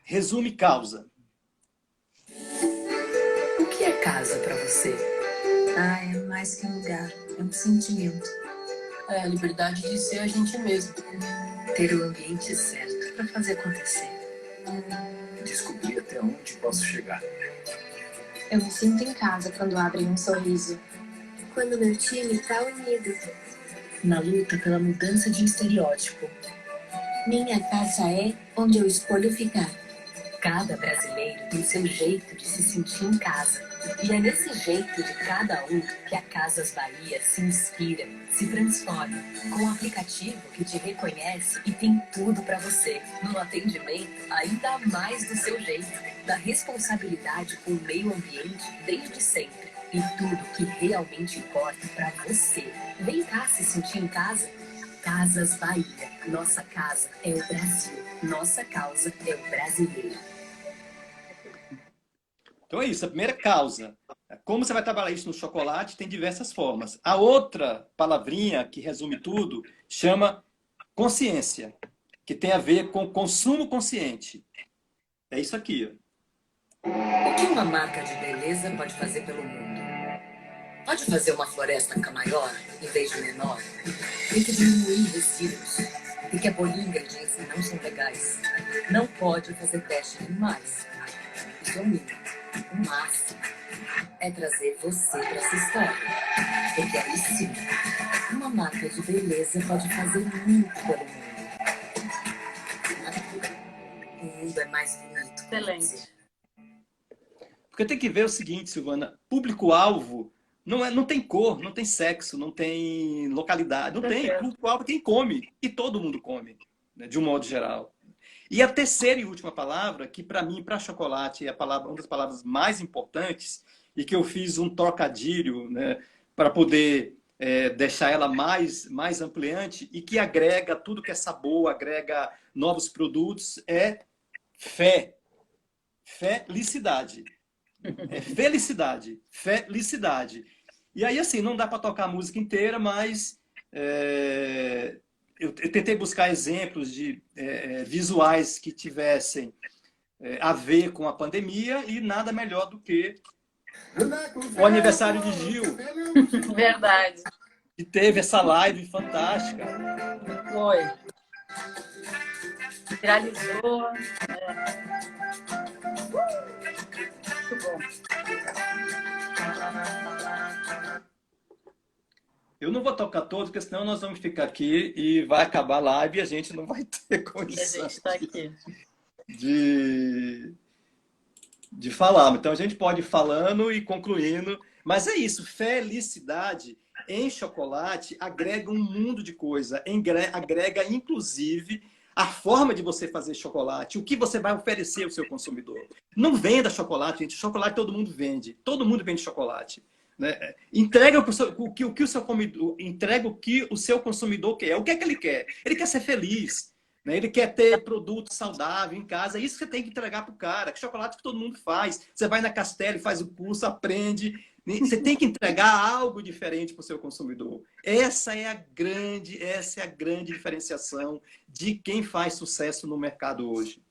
resume causa. O que é casa para você? É mais que um lugar, é um sentimento. É a liberdade de ser a gente mesmo. Ter o ambiente certo para fazer acontecer. Descobrir até onde posso chegar. Eu me sinto em casa quando abrem um sorriso. Quando meu time está unido. Na luta pela mudança de estereótipo. Minha casa é onde eu escolho ficar. Cada brasileiro tem seu jeito de se sentir em casa. E é nesse jeito de cada um que a Casas Bahia se inspira, se transforma, com um aplicativo que te reconhece e tem tudo para você. No atendimento, ainda mais do seu jeito, da responsabilidade com o meio ambiente desde sempre. E tudo que realmente importa para você. Vem cá se sentir em casa. Casas Bahia. Nossa casa é o Brasil. Nossa causa é o brasileiro. Então é isso, a primeira causa. Como você vai trabalhar isso no chocolate tem diversas formas. A outra palavrinha que resume tudo chama consciência, que tem a ver com consumo consciente. É isso aqui. O que uma marca de beleza pode fazer pelo mundo? Pode fazer uma floresta ficar maior em vez de menor? Tem que diminuir resíduos. Tem que abolir ingredientes que não são legais. Não pode fazer teste em animais. Isso é o mínimo. O máximo é trazer você para essa história. Porque aí sim, uma marca de beleza pode fazer muito pelo mundo. O mundo é mais bonito. Excelente. Porque tem que ver o seguinte, Silvana, público-alvo não tem cor, não tem sexo, não tem localidade, não tem. Público-alvo é quem come, e todo mundo come, né, de um modo geral. E a terceira e última palavra, que para mim, para chocolate, é uma das palavras mais importantes, e que eu fiz um trocadilho, né, para poder deixar ela mais ampliante, e que agrega tudo que é sabor, agrega novos produtos, é fé. Felicidade. É felicidade. Felicidade. E aí, assim, não dá para tocar a música inteira, mas eu tentei buscar exemplos de visuais que tivessem a ver com a pandemia e nada melhor do que o aniversário de Gil. Verdade. Que teve essa live fantástica. Foi. Viralizou. Muito bom. Eu não vou tocar todos, porque senão nós vamos ficar aqui e vai acabar a live e a gente não vai ter E a condição gente está aqui. de falar. Então a gente pode ir falando e concluindo. Mas é isso, felicidade em chocolate agrega um mundo de coisa. Agrega, inclusive, a forma de você fazer chocolate, o que você vai oferecer ao seu consumidor. Não venda chocolate, gente. Chocolate todo mundo vende. Todo mundo vende chocolate. Né? Entrega o que o seu consumidor quer. O que é que ele quer? Ele quer ser feliz. Né? Ele quer ter produto saudável em casa. É isso que você tem que entregar para o cara. Que chocolate que todo mundo faz. Você vai na Castelo, faz o curso, aprende. Você tem que entregar algo diferente para o seu consumidor. Essa é a grande diferenciação de quem faz sucesso no mercado hoje.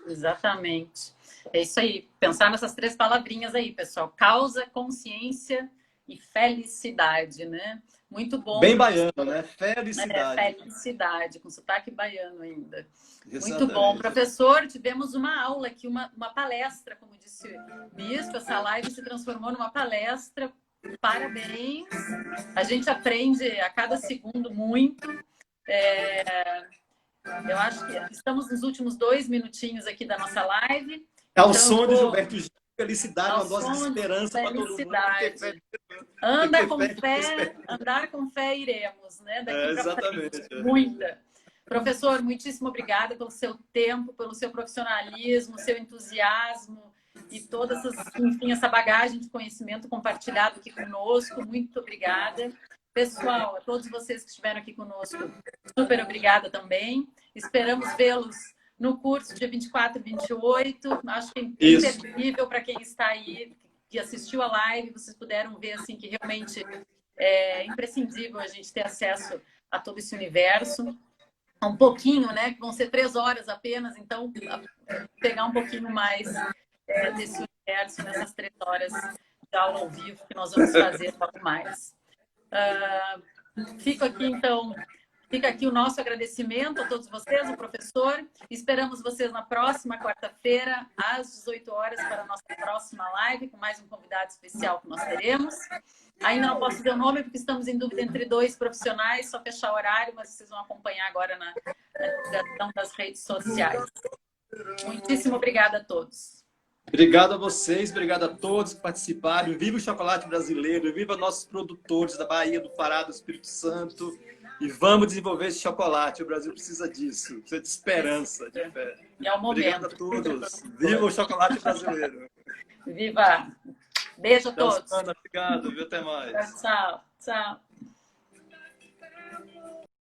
Exatamente. É isso aí. Pensar nessas três palavrinhas aí, pessoal. Causa, consciência e felicidade, né? Muito bom. Bem baiano, né? Felicidade. Felicidade, com sotaque baiano ainda. Exatamente. Muito bom. Professor, tivemos uma aula aqui, uma palestra, como disse o Bispo, essa live se transformou numa palestra. Parabéns. A gente aprende a cada segundo muito. Eu acho que estamos nos últimos 2 minutinhos aqui da nossa live. Ao som de Gilberto Gil, felicidade, uma dose de esperança para todo mundo. Andar com fé iremos, né? Daqui exatamente. Frente. Muita. Professor, muitíssimo obrigada pelo seu tempo, pelo seu profissionalismo, seu entusiasmo e toda essa bagagem de conhecimento compartilhado aqui conosco. Muito obrigada. Pessoal, a todos vocês que estiveram aqui conosco, super obrigada também. Esperamos vê-los no curso dia 24 e 28. Acho que é imperdível para quem está aí, que assistiu a live. Vocês puderam ver assim, que realmente é imprescindível a gente ter acesso a todo esse universo. Um pouquinho, né? Que vão ser 3 horas apenas. Então, pegar um pouquinho mais desse universo nessas 3 horas de aula ao vivo que nós vamos fazer um pouco mais. Fica aqui o nosso agradecimento a todos vocês, o professor. Esperamos vocês na próxima quarta-feira, às 18 horas, para a nossa próxima live, com mais um convidado especial que nós teremos. Ainda não posso dizer o nome, porque estamos em dúvida entre 2 profissionais, só fechar o horário, mas vocês vão acompanhar agora na divulgação das redes sociais. Muitíssimo obrigada a todos. Obrigado a vocês, obrigado a todos que participaram. Viva o chocolate brasileiro, viva nossos produtores da Bahia, do Pará, do Espírito Santo. E vamos desenvolver esse chocolate. O Brasil precisa disso. Precisa de esperança, de fé. É o momento. Obrigado a todos. Viva o chocolate brasileiro. Viva! Beijo a todos. Obrigado, viu? Até mais. Tchau, tchau.